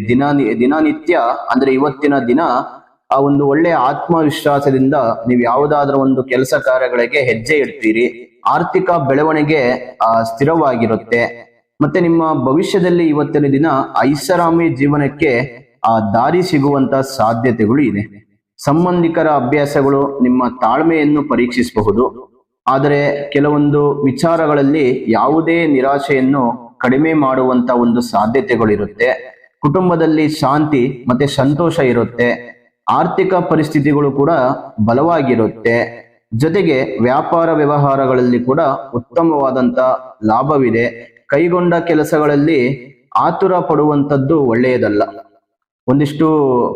ದಿನನಿತ್ಯ ಅಂದ್ರೆ ಇವತ್ತಿನ ದಿನ ಆ ಒಂದು ಒಳ್ಳೆಯ ಆತ್ಮವಿಶ್ವಾಸದಿಂದ ನೀವು ಯಾವುದಾದ್ರೂ ಒಂದು ಕೆಲಸ ಕಾರ್ಯಗಳಿಗೆ ಹೆಜ್ಜೆ ಇಡ್ತೀರಿ. ಆರ್ಥಿಕ ಬೆಳವಣಿಗೆ ಸ್ಥಿರವಾಗಿರುತ್ತೆ. ಮತ್ತೆ ನಿಮ್ಮ ಭವಿಷ್ಯದಲ್ಲಿ ಇವತ್ತಿನ ದಿನ ಐಷಾರಾಮಿ ಜೀವನಕ್ಕೆ ದಾರಿ ಸಿಗುವಂತ ಸಾಧ್ಯತೆಗಳು ಇದೆ. ಸಂಬಂಧಿಕರ ಅಭ್ಯಾಸಗಳು ನಿಮ್ಮ ತಾಳ್ಮೆಯನ್ನು ಪರೀಕ್ಷಿಸಬಹುದು. ಆದರೆ ಕೆಲವೊಂದು ವಿಚಾರಗಳಲ್ಲಿ ಯಾವುದೇ ನಿರಾಶೆಯನ್ನು ಕಡಿಮೆ ಮಾಡುವಂತ ಒಂದು ಸಾಧ್ಯತೆಗಳಿರುತ್ತೆ. ಕುಟುಂಬದಲ್ಲಿ ಶಾಂತಿ ಮತ್ತೆ ಸಂತೋಷ ಇರುತ್ತೆ. ಆರ್ಥಿಕ ಪರಿಸ್ಥಿತಿಗಳು ಕೂಡ ಬಲವಾಗಿರುತ್ತೆ. ಜೊತೆಗೆ ವ್ಯಾಪಾರ ವ್ಯವಹಾರಗಳಲ್ಲಿ ಕೂಡ ಉತ್ತಮವಾದಂತ ಲಾಭವಿದೆ. ಕೈಗೊಂಡ ಕೆಲಸಗಳಲ್ಲಿ ಆತುರ ಪಡುವಂಥದ್ದು ಒಳ್ಳೆಯದಲ್ಲ. ಒಂದಿಷ್ಟು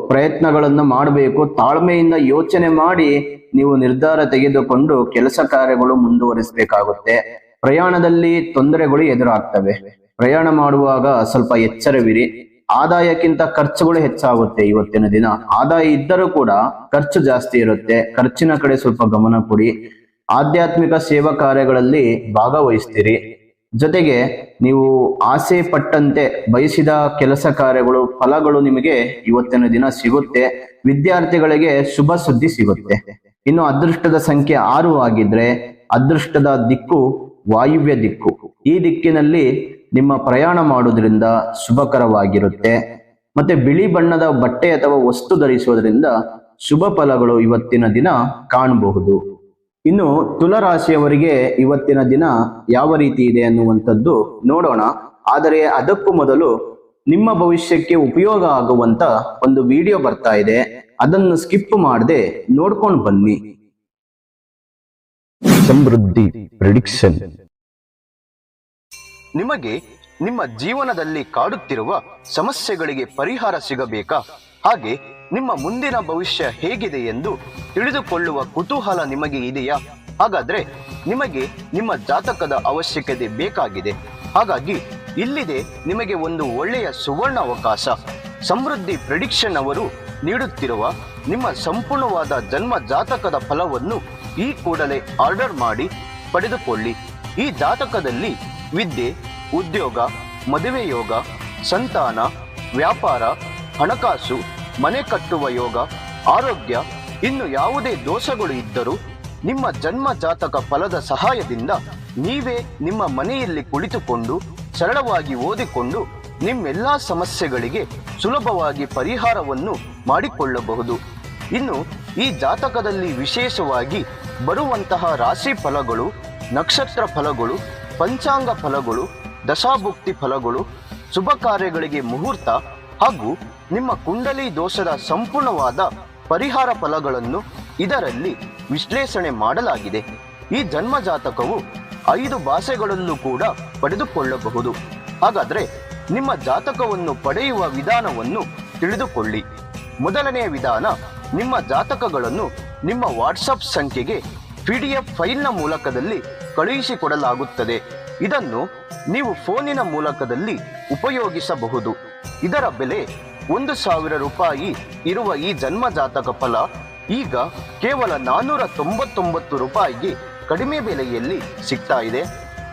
ಪ್ರಯತ್ನಗಳನ್ನು ಮಾಡಬೇಕು. ತಾಳ್ಮೆಯಿಂದ ಯೋಚನೆ ಮಾಡಿ ನೀವು ನಿರ್ಧಾರ ತೆಗೆದುಕೊಂಡು ಕೆಲಸ ಕಾರ್ಯಗಳು ಮುಂದುವರಿಸಬೇಕಾಗುತ್ತೆ. ಪ್ರಯಾಣದಲ್ಲಿ ತೊಂದರೆಗಳು ಎದುರಾಗ್ತವೆ. ಪ್ರಯಾಣ ಮಾಡುವಾಗ ಸ್ವಲ್ಪ ಎಚ್ಚರವಿರಿ. ಆದಾಯಕ್ಕಿಂತ ಖರ್ಚುಗಳು ಹೆಚ್ಚಾಗುತ್ತೆ ಇವತ್ತಿನ ದಿನ. ಆದಾಯ ಇದ್ದರೂ ಕೂಡ ಖರ್ಚು ಜಾಸ್ತಿ ಇರುತ್ತೆ. ಖರ್ಚಿನ ಕಡೆ ಸ್ವಲ್ಪ ಗಮನ ಕೊಡಿ. ಆಧ್ಯಾತ್ಮಿಕ ಸೇವಾ ಕಾರ್ಯಗಳಲ್ಲಿ ಭಾಗವಹಿಸ್ತೀರಿ. ಜೊತೆಗೆ ನೀವು ಆಸೆ ಪಟ್ಟಂತೆ ಬಯಸಿದ ಕೆಲಸ ಕಾರ್ಯಗಳು, ಫಲಗಳು ನಿಮಗೆ ಇವತ್ತಿನ ದಿನ ಸಿಗುತ್ತೆ. ವಿದ್ಯಾರ್ಥಿಗಳಿಗೆ ಶುಭ ಸುದ್ದಿ ಸಿಗುತ್ತೆ. ಇನ್ನು ಅದೃಷ್ಟದ ಸಂಖ್ಯೆ 6 ಆಗಿದ್ರೆ ಅದೃಷ್ಟದ ದಿಕ್ಕು ವಾಯುವ್ಯ ದಿಕ್ಕು. ಈ ದಿಕ್ಕಿನಲ್ಲಿ ನಿಮ್ಮ ಪ್ರಯಾಣ ಮಾಡೋದ್ರಿಂದ ಶುಭಕರವಾಗಿರುತ್ತೆ. ಮತ್ತೆ ಬಿಳಿ ಬಣ್ಣದ ಬಟ್ಟೆ ಅಥವಾ ವಸ್ತು ಧರಿಸೋದ್ರಿಂದ ಶುಭ ಫಲಗಳು ಇವತ್ತಿನ ದಿನ ಕಾಣಬಹುದು. ಇನ್ನು ತುಲಾರಾಶಿಯವರಿಗೆ ಇವತ್ತಿನ ದಿನ ಯಾವ ರೀತಿ ಇದೆ ಅನ್ನುವಂಥದ್ದು ನೋಡೋಣ. ಆದರೆ ಅದಕ್ಕೂ ಮೊದಲು ನಿಮ್ಮ ಭವಿಷ್ಯಕ್ಕೆ ಉಪಯೋಗ ಆಗುವಂತ ಒಂದು ವಿಡಿಯೋ ಬರ್ತಾ ಇದೆ, ಅದನ್ನು ಸ್ಕಿಪ್ ಮಾಡದೆ ನೋಡ್ಕೊಂಡು ಬನ್ನಿ. ಸಮೃದ್ಧಿ ಪ್ರೆಡಿಕ್ಷನ್. ನಿಮಗೆ ನಿಮ್ಮ ಜೀವನದಲ್ಲಿ ಕಾಡುತ್ತಿರುವ ಸಮಸ್ಯೆಗಳಿಗೆ ಪರಿಹಾರ ಸಿಗಬೇಕಾ? ಹಾಗೆ ನಿಮ್ಮ ಮುಂದಿನ ಭವಿಷ್ಯ ಹೇಗಿದೆ ಎಂದು ತಿಳಿದುಕೊಳ್ಳುವ ಕುತೂಹಲ ನಿಮಗೆ ಇದೆಯಾ? ಹಾಗಾದ್ರೆ ನಿಮಗೆ ನಿಮ್ಮ ಜಾತಕದ ಅವಶ್ಯಕತೆ ಬೇಕಾಗಿದೆ. ಹಾಗಾಗಿ ಇಲ್ಲಿದೆ ನಿಮಗೆ ಒಂದು ಒಳ್ಳೆಯ ಸುವರ್ಣ ಅವಕಾಶ. ಸಮೃದ್ಧಿ ಪ್ರೆಡಿಕ್ಷನ್ ಅವರು ನೀಡುತ್ತಿರುವ ನಿಮ್ಮ ಸಂಪೂರ್ಣವಾದ ಜನ್ಮ ಜಾತಕದ ಫಲವನ್ನು ಈ ಕೂಡಲೇ ಆರ್ಡರ್ ಮಾಡಿ ಪಡೆದುಕೊಳ್ಳಿ. ಈ ಜಾತಕದಲ್ಲಿ ವಿದ್ಯೆ, ಉದ್ಯೋಗ, ಮದುವೆ ಯೋಗ, ಸಂತಾನ, ವ್ಯಾಪಾರ, ಹಣಕಾಸು, ಮನೆ ಕಟ್ಟುವ ಯೋಗ, ಆರೋಗ್ಯ, ಇನ್ನು ಯಾವುದೇ ದೋಷಗಳು ಇದ್ದರೂ ನಿಮ್ಮ ಜನ್ಮ ಜಾತಕ ಫಲದ ಸಹಾಯದಿಂದ ನೀವೇ ನಿಮ್ಮ ಮನೆಯಲ್ಲಿ ಕುಳಿತುಕೊಂಡು ಸರಳವಾಗಿ ಓದಿಕೊಂಡು ನಿಮ್ಮೆಲ್ಲಾ ಸಮಸ್ಯೆಗಳಿಗೆ ಸುಲಭವಾಗಿ ಪರಿಹಾರವನ್ನು ಮಾಡಿಕೊಳ್ಳಬಹುದು. ಇನ್ನು ಈ ಜಾತಕದಲ್ಲಿ ವಿಶೇಷವಾಗಿ ಬರುವಂತಹ ರಾಶಿ ಫಲಗಳು, ನಕ್ಷತ್ರ ಫಲಗಳು, ಪಂಚಾಂಗ ಫಲಗಳು, ದಶಾಭುಕ್ತಿ ಫಲಗಳು, ಶುಭ ಕಾರ್ಯಗಳಿಗೆ ಮುಹೂರ್ತ, ಹಾಗೂ ನಿಮ್ಮ ಕುಂಡಲಿ ದೋಷದ ಸಂಪೂರ್ಣವಾದ ಪರಿಹಾರ ಫಲಗಳನ್ನು ಇದರಲ್ಲಿ ವಿಶ್ಲೇಷಣೆ ಮಾಡಲಾಗಿದೆ. ಈ ಜನ್ಮ ಜಾತಕವು 5 ಭಾಷೆಗಳಲ್ಲೂ ಕೂಡ ಪಡೆದುಕೊಳ್ಳಬಹುದು. ಹಾಗಾದ್ರೆ ನಿಮ್ಮ ಜಾತಕವನ್ನು ಪಡೆಯುವ ವಿಧಾನವನ್ನು ತಿಳಿದುಕೊಳ್ಳಿ. ಮೊದಲನೆಯ ವಿಧಾನ, ನಿಮ್ಮ ಜಾತಕಗಳನ್ನು ನಿಮ್ಮ ವಾಟ್ಸಪ್ ಸಂಖ್ಯೆಗೆ PDF ಫೈಲ್ನ ಮೂಲಕದಲ್ಲಿ ಕಳುಹಿಸಿಕೊಡಲಾಗುತ್ತದೆ. ಇದನ್ನು ನೀವು ಫೋನಿನ ಮೂಲಕದಲ್ಲಿ ಉಪಯೋಗಿಸಬಹುದು. ಇದರ ಬೆಲೆ 1,000 ರೂಪಾಯಿ ಇರುವ ಈ ಜನ್ಮ ಜಾತಕ ಫಲ ಈಗ ಕೇವಲ 499 ರೂಪಾಯಿಗೆ ಕಡಿಮೆ ಬೆಲೆಯಲ್ಲಿ ಸಿಗ್ತಾ ಇದೆ.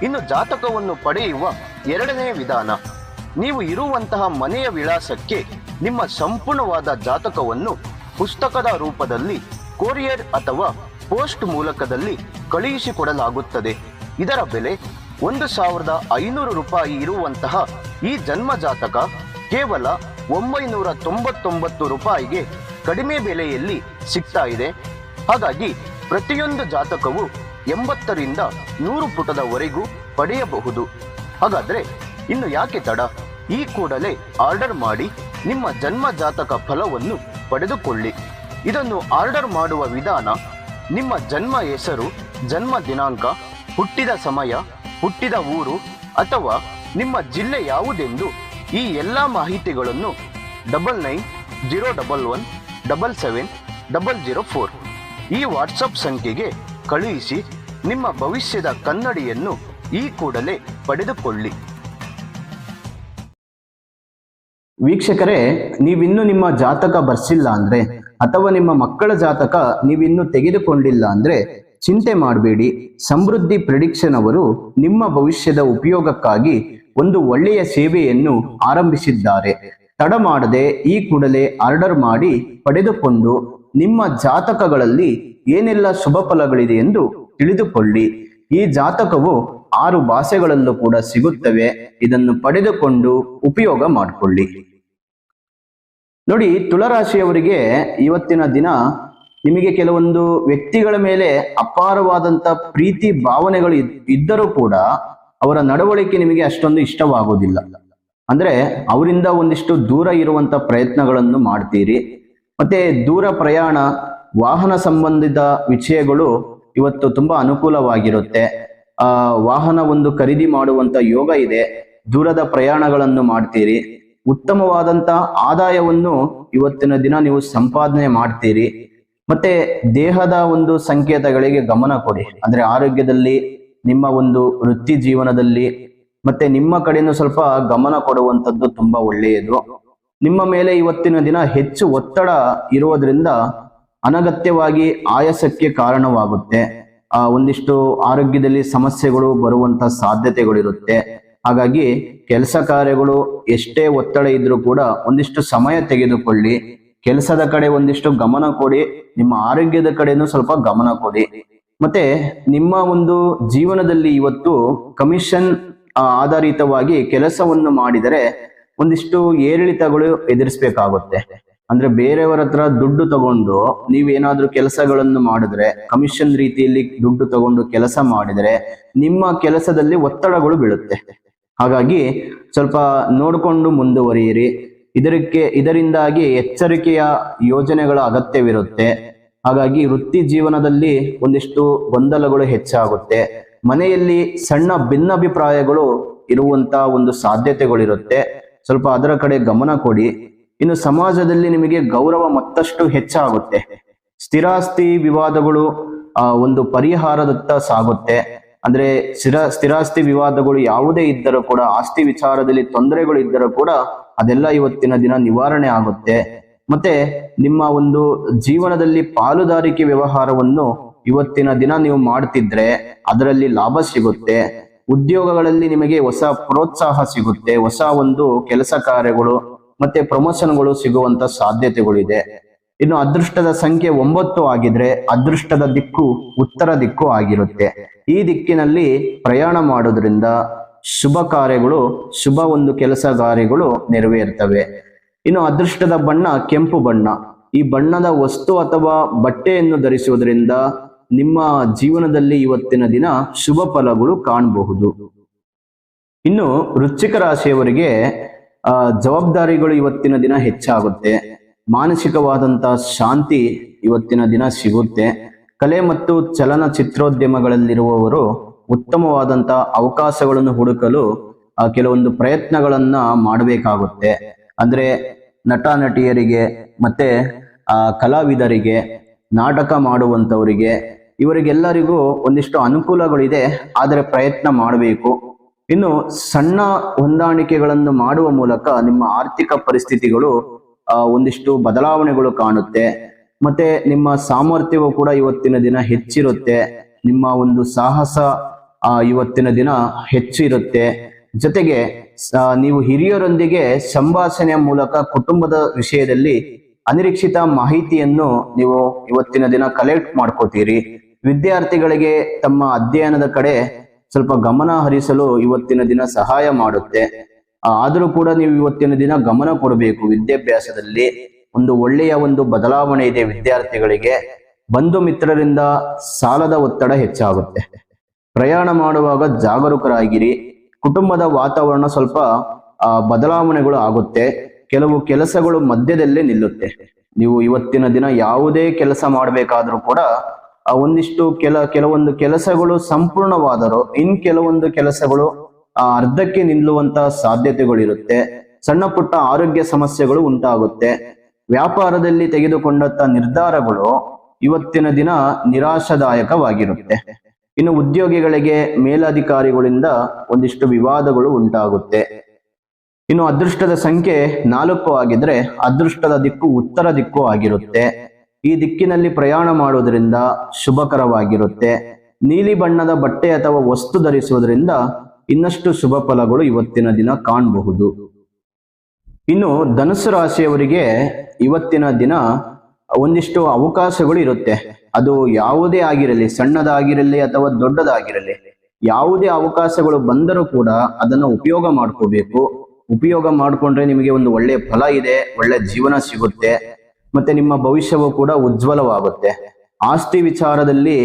ಇನ್ನು ಜಾತಕವನ್ನು ಪಡೆಯುವ ಎರಡನೇ ವಿಧಾನ, ನೀವು ಇರುವಂತಹ ಮನೆಯ ವಿಳಾಸಕ್ಕೆ ನಿಮ್ಮ ಸಂಪೂರ್ಣವಾದ ಜಾತಕವನ್ನು ಪುಸ್ತಕದ ರೂಪದಲ್ಲಿ ಕೊರಿಯರ್ ಅಥವಾ ಪೋಸ್ಟ್ ಮೂಲಕದಲ್ಲಿ ಕಳುಹಿಸಿಕೊಡಲಾಗುತ್ತದೆ. ಇದರ ಬೆಲೆ 1,500 ರೂಪಾಯಿ ಇರುವಂತಹ ಈ ಜನ್ಮ ಜಾತಕ ಕೇವಲ 999 ರೂಪಾಯಿಗೆ ಕಡಿಮೆ ಬೆಲೆಯಲ್ಲಿ ಸಿಗ್ತಾ ಇದೆ. ಹಾಗಾಗಿ ಪ್ರತಿಯೊಂದು ಜಾತಕವು 80ರಿಂದ 100 ಪುಟದವರೆಗೂ ಪಡೆಯಬಹುದು. ಹಾಗಾದ್ರೆ ಇನ್ನು ಯಾಕೆ ತಡ? ಈ ಕೂಡಲೇ ಆರ್ಡರ್ ಮಾಡಿ ನಿಮ್ಮ ಜನ್ಮ ಜಾತಕ ಫಲವನ್ನು ಪಡೆದುಕೊಳ್ಳಿ. ಇದನ್ನು ಆರ್ಡರ್ ಮಾಡುವ ವಿಧಾನ, ನಿಮ್ಮ ಜನ್ಮ ಹೆಸರು, ಜನ್ಮ ದಿನಾಂಕ, ಹುಟ್ಟಿದ ಸಮಯ, ಹುಟ್ಟಿದ ಊರು ಅಥವಾ ನಿಮ್ಮ ಜಿಲ್ಲೆ ಯಾವುದೆಂದು ಈ ಎಲ್ಲ ಮಾಹಿತಿಗಳನ್ನು 9901177004 ಈ ವಾಟ್ಸಪ್ ಸಂಖ್ಯೆಗೆ ಕಳುಹಿಸಿ ನಿಮ್ಮ ಭವಿಷ್ಯದ ಕನ್ನಡಿಯನ್ನು ಈ ಕೂಡಲೇ ಪಡೆದುಕೊಳ್ಳಿ. ವೀಕ್ಷಕರೇ, ನೀವಿನ್ನು ನಿಮ್ಮ ಜಾತಕ ಬರ್ಸಿಲ್ಲ ಅಂದ್ರೆ ಅಥವಾ ನಿಮ್ಮ ಮಕ್ಕಳ ಜಾತಕ ನೀವಿನ್ನು ತೆಗೆದುಕೊಂಡಿಲ್ಲ ಅಂದ್ರೆ ಚಿಂತೆ ಮಾಡಬೇಡಿ. ಸಮೃದ್ಧಿ ಪ್ರೆಡಿಕ್ಷನ್ ಅವರು ನಿಮ್ಮ ಭವಿಷ್ಯದ ಉಪಯೋಗಕ್ಕಾಗಿ ಒಂದು ಒಳ್ಳೆಯ ಸೇವೆಯನ್ನು ಆರಂಭಿಸಿದ್ದಾರೆ. ತಡ ಮಾಡದೆ ಈ ಕೂಡಲೇ ಆರ್ಡರ್ ಮಾಡಿ ಪಡೆದುಕೊಂಡು ನಿಮ್ಮ ಜಾತಕಗಳಲ್ಲಿ ಏನೆಲ್ಲ ಶುಭ ಫಲಗಳಿದೆ ಎಂದು ತಿಳಿದುಕೊಳ್ಳಿ. ಈ ಜಾತಕವು 6 ಭಾಷೆಗಳಲ್ಲೂ ಕೂಡ ಸಿಗುತ್ತವೆ. ಇದನ್ನು ಪಡೆದುಕೊಂಡು ಉಪಯೋಗ ಮಾಡಿಕೊಳ್ಳಿ. ನೋಡಿ, ತುಲಾರಾಶಿಯವರಿಗೆ ಇವತ್ತಿನ ದಿನ ನಿಮಗೆ ಕೆಲವೊಂದು ವ್ಯಕ್ತಿಗಳ ಮೇಲೆ ಅಪಾರವಾದಂತ ಪ್ರೀತಿ ಭಾವನೆಗಳು ಇದ್ದರೂ ಕೂಡ ಅವರ ನಡವಳಿಕೆ ನಿಮಗೆ ಅಷ್ಟೊಂದು ಇಷ್ಟವಾಗುವುದಿಲ್ಲ. ಅಂದ್ರೆ ಅವರಿಂದ ಒಂದಿಷ್ಟು ದೂರ ಇರುವಂತ ಪ್ರಯತ್ನಗಳನ್ನು ಮಾಡ್ತೀರಿ. ಮತ್ತೆ ದೂರ ಪ್ರಯಾಣ, ವಾಹನ ಸಂಬಂಧಿತ ವಿಷಯಗಳು ಇವತ್ತು ತುಂಬಾ ಅನುಕೂಲವಾಗಿರುತ್ತೆ. ವಾಹನ ಒಂದು ಖರೀದಿ ಮಾಡುವಂತ ಯೋಗ ಇದೆ. ದೂರದ ಪ್ರಯಾಣಗಳನ್ನು ಮಾಡ್ತೀರಿ. ಉತ್ತಮವಾದಂತ ಆದಾಯವನ್ನು ಇವತ್ತಿನ ದಿನ ನೀವು ಸಂಪಾದನೆ ಮಾಡ್ತೀರಿ. ಮತ್ತೆ ದೇಹದ ಒಂದು ಸಂಕೇತಗಳಿಗೆ ಗಮನ ಕೊಡಿ. ಅಂದ್ರೆ ಆರೋಗ್ಯದಲ್ಲಿ, ನಿಮ್ಮ ಒಂದು ವೃತ್ತಿ ಜೀವನದಲ್ಲಿ, ಮತ್ತೆ ನಿಮ್ಮ ಕಡೆನೂ ಸ್ವಲ್ಪ ಗಮನ ಕೊಡುವಂಥದ್ದು ತುಂಬಾ ಒಳ್ಳೆಯದು. ನಿಮ್ಮ ಮೇಲೆ ಇವತ್ತಿನ ದಿನ ಹೆಚ್ಚು ಒತ್ತಡ ಇರುವುದರಿಂದ ಅನಗತ್ಯವಾಗಿ ಆಯಾಸಕ್ಕೆ ಕಾರಣವಾಗುತ್ತೆ. ಒಂದಿಷ್ಟು ಆರೋಗ್ಯದಲ್ಲಿ ಸಮಸ್ಯೆಗಳು ಬರುವಂತ ಸಾಧ್ಯತೆಗಳಿರುತ್ತೆ. ಹಾಗಾಗಿ ಕೆಲಸ ಕಾರ್ಯಗಳು ಎಷ್ಟೇ ಒತ್ತಡ ಇದ್ರೂ ಕೂಡ ಒಂದಿಷ್ಟು ಸಮಯ ತೆಗೆದುಕೊಳ್ಳಿ. ಕೆಲಸದ ಕಡೆ ಒಂದಿಷ್ಟು ಗಮನ ಕೊಡಿ. ನಿಮ್ಮ ಆರೋಗ್ಯದ ಕಡೆನೂ ಸ್ವಲ್ಪ ಗಮನ ಕೊಡಿ. ಮತ್ತೆ ನಿಮ್ಮ ಒಂದು ಜೀವನದಲ್ಲಿ ಇವತ್ತು ಕಮಿಷನ್ ಆಧಾರಿತವಾಗಿ ಕೆಲಸವನ್ನು ಮಾಡಿದರೆ ಒಂದಿಷ್ಟು ಏರಿಳಿತಗಳು ಎದುರಿಸಬೇಕಾಗುತ್ತೆ. ಅಂದ್ರೆ ಬೇರೆಯವರ ಹತ್ರ ದುಡ್ಡು ತಗೊಂಡು ನೀವೇನಾದ್ರೂ ಕೆಲಸಗಳನ್ನು ಮಾಡಿದ್ರೆ, ಕಮಿಷನ್ ರೀತಿಯಲ್ಲಿ ದುಡ್ಡು ತಗೊಂಡು ಕೆಲಸ ಮಾಡಿದರೆ ನಿಮ್ಮ ಕೆಲಸದಲ್ಲಿ ಒತ್ತಡಗಳು ಬೀಳುತ್ತೆ. ಹಾಗಾಗಿ ಸ್ವಲ್ಪ ನೋಡಿಕೊಂಡು ಮುಂದುವರಿಯಿರಿ. ಇದರಿಂದಾಗಿ ಎಚ್ಚರಿಕೆಯ ಯೋಜನೆಗಳ ಅಗತ್ಯವಿರುತ್ತೆ. ಹಾಗಾಗಿ ವೃತ್ತಿ ಜೀವನದಲ್ಲಿ ಒಂದಿಷ್ಟು ಗೊಂದಲಗಳು ಹೆಚ್ಚಾಗುತ್ತೆ. ಮನೆಯಲ್ಲಿ ಸಣ್ಣ ಭಿನ್ನಾಭಿಪ್ರಾಯಗಳು ಇರುವಂತ ಒಂದು ಸಾಧ್ಯತೆಗಳಿರುತ್ತೆ. ಸ್ವಲ್ಪ ಅದರ ಕಡೆ ಗಮನ ಕೊಡಿ. ಇನ್ನು ಸಮಾಜದಲ್ಲಿ ನಿಮಗೆ ಗೌರವ ಮತ್ತಷ್ಟು ಹೆಚ್ಚಾಗುತ್ತೆ. ಸ್ಥಿರಾಸ್ತಿ ವಿವಾದಗಳು ಒಂದು ಪರಿಹಾರದತ್ತ ಸಾಗುತ್ತೆ. ಅಂದ್ರೆ ಸ್ಥಿರಾಸ್ತಿ ವಿವಾದಗಳು ಯಾವುದೇ ಇದ್ದರೂ ಕೂಡ, ಆಸ್ತಿ ವಿಚಾರದಲ್ಲಿ ತೊಂದರೆಗಳು ಇದ್ದರೂ ಕೂಡ ಅದೆಲ್ಲ ಇವತ್ತಿನ ದಿನ ನಿವಾರಣೆ ಆಗುತ್ತೆ. ಮತ್ತೆ ನಿಮ್ಮ ಒಂದು ಜೀವನದಲ್ಲಿ ಪಾಲುದಾರಿಕೆ ವ್ಯವಹಾರವನ್ನು ಇವತ್ತಿನ ದಿನ ನೀವು ಮಾಡ್ತಿದ್ರೆ ಅದರಲ್ಲಿ ಲಾಭ ಸಿಗುತ್ತೆ. ಉದ್ಯೋಗಗಳಲ್ಲಿ ನಿಮಗೆ ಹೊಸ ಪ್ರೋತ್ಸಾಹ ಸಿಗುತ್ತೆ. ಹೊಸ ಒಂದು ಕೆಲಸ ಕಾರ್ಯಗಳು ಮತ್ತೆ ಪ್ರಮೋಷನ್ಗಳು ಸಿಗುವಂತ ಸಾಧ್ಯತೆಗಳಿದೆ. ಇನ್ನು ಅದೃಷ್ಟದ ಸಂಖ್ಯೆ 9 ಆಗಿದ್ರೆ ಅದೃಷ್ಟದ ದಿಕ್ಕು ಉತ್ತರ ದಿಕ್ಕು ಆಗಿರುತ್ತೆ. ಈ ದಿಕ್ಕಿನಲ್ಲಿ ಪ್ರಯಾಣ ಮಾಡೋದ್ರಿಂದ ಶುಭ ಕಾರ್ಯಗಳು, ಶುಭ ಒಂದು ಕೆಲಸ ಕಾರ್ಯಗಳು ನೆರವೇರ್ತವೆ. ಇನ್ನು ಅದೃಷ್ಟದ ಬಣ್ಣ ಕೆಂಪು ಬಣ್ಣ. ಈ ಬಣ್ಣದ ವಸ್ತು ಅಥವಾ ಬಟ್ಟೆಯನ್ನು ಧರಿಸುವುದರಿಂದ ನಿಮ್ಮ ಜೀವನದಲ್ಲಿ ಇವತ್ತಿನ ದಿನ ಶುಭ ಫಲಗಳು ಕಾಣಬಹುದು. ಇನ್ನು ವೃಶ್ಚಿಕ ರಾಶಿಯವರಿಗೆ ಜವಾಬ್ದಾರಿಗಳು ಇವತ್ತಿನ ದಿನ ಹೆಚ್ಚಾಗುತ್ತೆ. ಮಾನಸಿಕವಾದಂತಹ ಶಾಂತಿ ಇವತ್ತಿನ ದಿನ ಸಿಗುತ್ತೆ. ಕಲೆ ಮತ್ತು ಚಲನಚಿತ್ರೋದ್ಯಮಗಳಲ್ಲಿರುವವರು ಉತ್ತಮವಾದಂತಹ ಅವಕಾಶಗಳನ್ನು ಹುಡುಕಲು ಕೆಲವೊಂದು ಪ್ರಯತ್ನಗಳನ್ನ ಮಾಡಬೇಕಾಗುತ್ತೆ. ಅಂದ್ರೆ ನಟ ನಟಿಯರಿಗೆ ಮತ್ತೆ ಕಲಾವಿದರಿಗೆ, ನಾಟಕ ಮಾಡುವಂತವರಿಗೆ, ಇವರಿಗೆಲ್ಲರಿಗೂ ಒಂದಿಷ್ಟು ಅನುಕೂಲಗಳಿದೆ, ಆದರೆ ಪ್ರಯತ್ನ ಮಾಡಬೇಕು. ಇನ್ನು ಸಣ್ಣ ಹೊಂದಾಣಿಕೆಗಳನ್ನು ಮಾಡುವ ಮೂಲಕ ನಿಮ್ಮ ಆರ್ಥಿಕ ಪರಿಸ್ಥಿತಿಗಳು ಒಂದಿಷ್ಟು ಬದಲಾವಣೆಗಳು ಕಾಣುತ್ತೆ. ಮತ್ತೆ ನಿಮ್ಮ ಸಾಮರ್ಥ್ಯವು ಕೂಡ ಇವತ್ತಿನ ದಿನ ಹೆಚ್ಚಿರುತ್ತೆ. ನಿಮ್ಮ ಒಂದು ಸಾಹಸ ಇವತ್ತಿನ ದಿನ ಹೆಚ್ಚಿರುತ್ತೆ. ಜೊತೆಗೆ ನೀವು ಹಿರಿಯರೊಂದಿಗೆ ಸಂಭಾಷಣೆಯ ಮೂಲಕ ಕುಟುಂಬದ ವಿಷಯದಲ್ಲಿ ಅನಿರೀಕ್ಷಿತ ಮಾಹಿತಿಯನ್ನು ನೀವು ಇವತ್ತಿನ ದಿನ ಕಲೆಕ್ಟ್ ಮಾಡ್ಕೋತೀರಿ. ವಿದ್ಯಾರ್ಥಿಗಳಿಗೆ ತಮ್ಮ ಅಧ್ಯಯನದ ಕಡೆ ಸ್ವಲ್ಪ ಗಮನ ಹರಿಸಲು ಇವತ್ತಿನ ದಿನ ಸಹಾಯ ಮಾಡುತ್ತೆ. ಆದರೂ ಕೂಡ ನೀವು ಇವತ್ತಿನ ದಿನ ಗಮನ ಕೊಡಬೇಕು. ವಿದ್ಯಾಭ್ಯಾಸದಲ್ಲಿ ಒಂದು ಒಳ್ಳೆಯ ಒಂದು ಬದಲಾವಣೆ ಇದೆ ವಿದ್ಯಾರ್ಥಿಗಳಿಗೆ. ಬಂಧು ಮಿತ್ರರಿಂದ ಸಾಲದ ಒತ್ತಡ ಹೆಚ್ಚಾಗುತ್ತೆ. ಪ್ರಯಾಣ ಮಾಡುವಾಗ ಜಾಗರೂಕರಾಗಿರಿ. ಕುಟುಂಬದ ವಾತಾವರಣ ಸ್ವಲ್ಪ ಬದಲಾವಣೆಗಳು ಆಗುತ್ತೆ. ಕೆಲವು ಕೆಲಸಗಳು ಮಧ್ಯದಲ್ಲೇ ನಿಲ್ಲುತ್ತೆ. ನೀವು ಇವತ್ತಿನ ದಿನ ಯಾವುದೇ ಕೆಲಸ ಮಾಡಬೇಕಾದ್ರೂ ಕೂಡ ಒಂದಿಷ್ಟು ಕೆಲವೊಂದು ಕೆಲಸಗಳು ಸಂಪೂರ್ಣವಾದರೂ ಇನ್ ಕೆಲವೊಂದು ಕೆಲಸಗಳು ಅರ್ಧಕ್ಕೆ ನಿಲ್ಲುವಂತಹ ಸಾಧ್ಯತೆಗಳಿರುತ್ತೆ. ಸಣ್ಣ ಪುಟ್ಟ ಆರೋಗ್ಯ ಸಮಸ್ಯೆಗಳು ಉಂಟಾಗುತ್ತೆ. ವ್ಯಾಪಾರದಲ್ಲಿ ತೆಗೆದುಕೊಂಡಂತ ನಿರ್ಧಾರಗಳು ಇವತ್ತಿನ ದಿನ ನಿರಾಶಾದಾಯಕವಾಗಿರುತ್ತೆ. ಇನ್ನು ಉದ್ಯೋಗಿಗಳಿಗೆ ಮೇಲಧಿಕಾರಿಗಳಿಂದ ಒಂದಿಷ್ಟು ವಿವಾದಗಳು ಉಂಟಾಗುತ್ತೆ. ಇನ್ನು ಅದೃಷ್ಟದ ಸಂಖ್ಯೆ 4 ಆಗಿದ್ರೆ ಅದೃಷ್ಟದ ದಿಕ್ಕು ಉತ್ತರ ದಿಕ್ಕು ಆಗಿರುತ್ತೆ. ಈ ದಿಕ್ಕಿನಲ್ಲಿ ಪ್ರಯಾಣ ಮಾಡುವುದರಿಂದ ಶುಭಕರವಾಗಿರುತ್ತೆ. ನೀಲಿ ಬಣ್ಣದ ಬಟ್ಟೆ ಅಥವಾ ವಸ್ತು ಧರಿಸುವುದರಿಂದ ಇನ್ನಷ್ಟು ಶುಭ ಫಲಗಳು ಇವತ್ತಿನ ದಿನ ಕಾಣಬಹುದು. ಇನ್ನು ಧನುಸ್ಸು ರಾಶಿಯವರಿಗೆ ಇವತ್ತಿನ ದಿನ ಒಂದಿಷ್ಟು ಅವಕಾಶಗಳು ಇರುತ್ತೆ. ಅದು ಯಾವುದೇ ಆಗಿರಲಿ, ಸಣ್ಣದಾಗಿರಲಿ ಅಥವಾ ದೊಡ್ಡದಾಗಿರಲಿ, ಯಾವುದೇ ಅವಕಾಶಗಳು ಬಂದರೂ ಕೂಡ ಅದನ್ನು ಉಪಯೋಗ ಮಾಡ್ಕೋಬೇಕು. ಉಪಯೋಗ ಮಾಡಿಕೊಂಡ್ರೆ ನಿಮಗೆ ಒಂದು ಒಳ್ಳೆಯ ಫಲ ಇದೆ, ಒಳ್ಳೆ ಜೀವನ ಸಿಗುತ್ತೆ, ಮತ್ತೆ ನಿಮ್ಮ ಭವಿಷ್ಯವು ಕೂಡ ಉಜ್ವಲವಾಗುತ್ತೆ. ಆಸ್ತಿ ವಿಚಾರದಲ್ಲಿ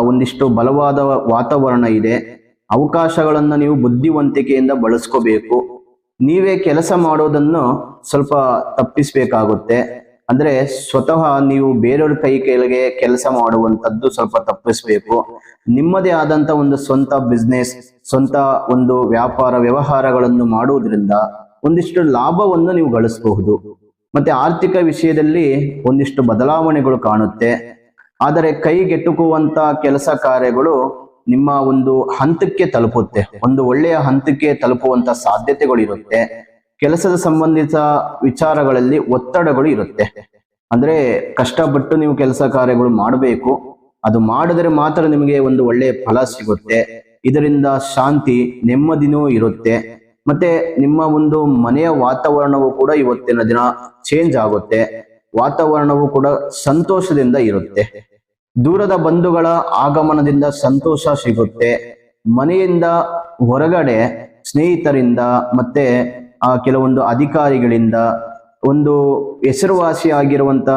ಒಂದಿಷ್ಟು ಬಲವಾದ ವಾತಾವರಣ ಇದೆ. ಅವಕಾಶಗಳನ್ನ ನೀವು ಬುದ್ಧಿವಂತಿಕೆಯಿಂದ ಬಳಸ್ಕೋಬೇಕು. ನೀವೇ ಕೆಲಸ ಮಾಡೋದನ್ನು ಸ್ವಲ್ಪ ತಪ್ಪಿಸ್ಬೇಕಾಗುತ್ತೆ. ಅಂದ್ರೆ ಸ್ವತಃ ನೀವು ಬೇರೆಯವ್ರ ಕೈ ಕೆಳಗೆ ಕೆಲಸ ಮಾಡುವಂತದ್ದು ಸ್ವಲ್ಪ ತಪ್ಪಿಸ್ಬೇಕು. ನಿಮ್ಮದೇ ಆದಂತ ಒಂದು ಸ್ವಂತ ಬಿಸ್ನೆಸ್, ಸ್ವಂತ ಒಂದು ವ್ಯಾಪಾರ ವ್ಯವಹಾರಗಳನ್ನು ಮಾಡುವುದರಿಂದ ಒಂದಿಷ್ಟು ಲಾಭವನ್ನು ನೀವು ಗಳಿಸಬಹುದು. ಮತ್ತೆ ಆರ್ಥಿಕ ವಿಷಯದಲ್ಲಿ ಒಂದಿಷ್ಟು ಬದಲಾವಣೆಗಳು ಕಾಣುತ್ತೆ. ಆದರೆ ಕೈಗೆಟುಕುವಂತ ಕೆಲಸ ಕಾರ್ಯಗಳು ನಿಮ್ಮ ಒಂದು ಹಂತಕ್ಕೆ ತಲುಪುತ್ತೆ. ಒಂದು ಒಳ್ಳೆಯ ಹಂತಕ್ಕೆ ತಲುಪುವಂತ ಸಾಧ್ಯತೆಗಳಿರುತ್ತೆ. ಕೆಲಸದ ಸಂಬಂಧಿತ ವಿಚಾರಗಳಲ್ಲಿ ಒತ್ತಡಗಳು ಇರುತ್ತೆ. ಅಂದ್ರೆ ಕಷ್ಟಪಟ್ಟು ನೀವು ಕೆಲಸ ಕಾರ್ಯಗಳು ಮಾಡಬೇಕು. ಅದು ಮಾಡಿದ್ರೆ ಮಾತ್ರ ನಿಮಗೆ ಒಂದು ಒಳ್ಳೆಯ ಫಲ ಸಿಗುತ್ತೆ. ಇದರಿಂದ ಶಾಂತಿ, ನೆಮ್ಮದಿನೂ ಇರುತ್ತೆ. ಮತ್ತೆ ನಿಮ್ಮ ಒಂದು ಮನೆಯ ವಾತಾವರಣವು ಕೂಡ ಇವತ್ತಿನ ದಿನ ಚೇಂಜ್ ಆಗುತ್ತೆ. ವಾತಾವರಣವು ಕೂಡ ಸಂತೋಷದಿಂದ ಇರುತ್ತೆ. ದೂರದ ಬಂಧುಗಳ ಆಗಮನದಿಂದ ಸಂತೋಷ ಸಿಗುತ್ತೆ. ಮನೆಯಿಂದ ಹೊರಗಡೆ ಸ್ನೇಹಿತರಿಂದ ಮತ್ತೆ ಕೆಲವೊಂದು ಅಧಿಕಾರಿಗಳಿಂದ, ಒಂದು ಹೆಸರುವಾಸಿಯಾಗಿರುವಂತ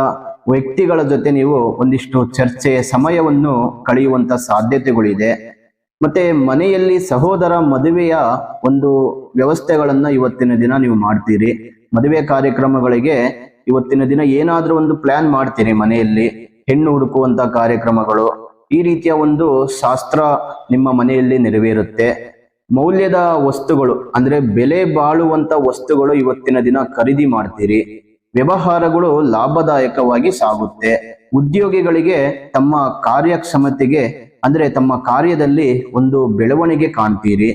ವ್ಯಕ್ತಿಗಳ ಜೊತೆ ನೀವು ಒಂದಿಷ್ಟು ಚರ್ಚೆ ಸಮಯವನ್ನು ಕಳೆಯುವಂತ ಸಾಧ್ಯತೆಗಳಿದೆ. ಮತ್ತೆ ಮನೆಯಲ್ಲಿ ಸಹೋದರ ಮದುವೆಯ ಒಂದು ವ್ಯವಸ್ಥೆಗಳನ್ನ ಇವತ್ತಿನ ದಿನ ನೀವು ಮಾಡ್ತೀರಿ. ಮದುವೆ ಕಾರ್ಯಕ್ರಮಗಳಿಗೆ ಇವತ್ತಿನ ದಿನ ಏನಾದ್ರೂ ಒಂದು ಪ್ಲಾನ್ ಮಾಡ್ತೀರಿ. ಮನೆಯಲ್ಲಿ ಹೆಣ್ಣು ಹುಡುಕುವಂತ ಕಾರ್ಯಕ್ರಮಗಳು, ಈ ರೀತಿಯ ಒಂದು ಶಾಸ್ತ್ರ ನಿಮ್ಮ ಮನೆಯಲ್ಲಿ ನೆರವೇರುತ್ತೆ. ಮೌಲ್ಯದ ವಸ್ತುಗಳು ಅಂದ್ರೆ ಬೆಲೆ ಬಾಳುವಂತ ವಸ್ತುಗಳು ಇವತ್ತಿನ ದಿನ ಖರೀದಿ ಮಾಡ್ತೀರಿ. ವ್ಯವಹಾರಗಳು ಲಾಭದಾಯಕವಾಗಿ ಸಾಗುತ್ತೆ. ಉದ್ಯೋಗಿಗಳಿಗೆ ತಮ್ಮ ಕಾರ್ಯಕ್ಷಮತೆಗೆ ಅಂದ್ರೆ ತಮ್ಮ ಕಾರ್ಯದಲ್ಲಿ ಒಂದು ಬೆಳವಣಿಗೆ ಕಾಣ್ತೀರಿ.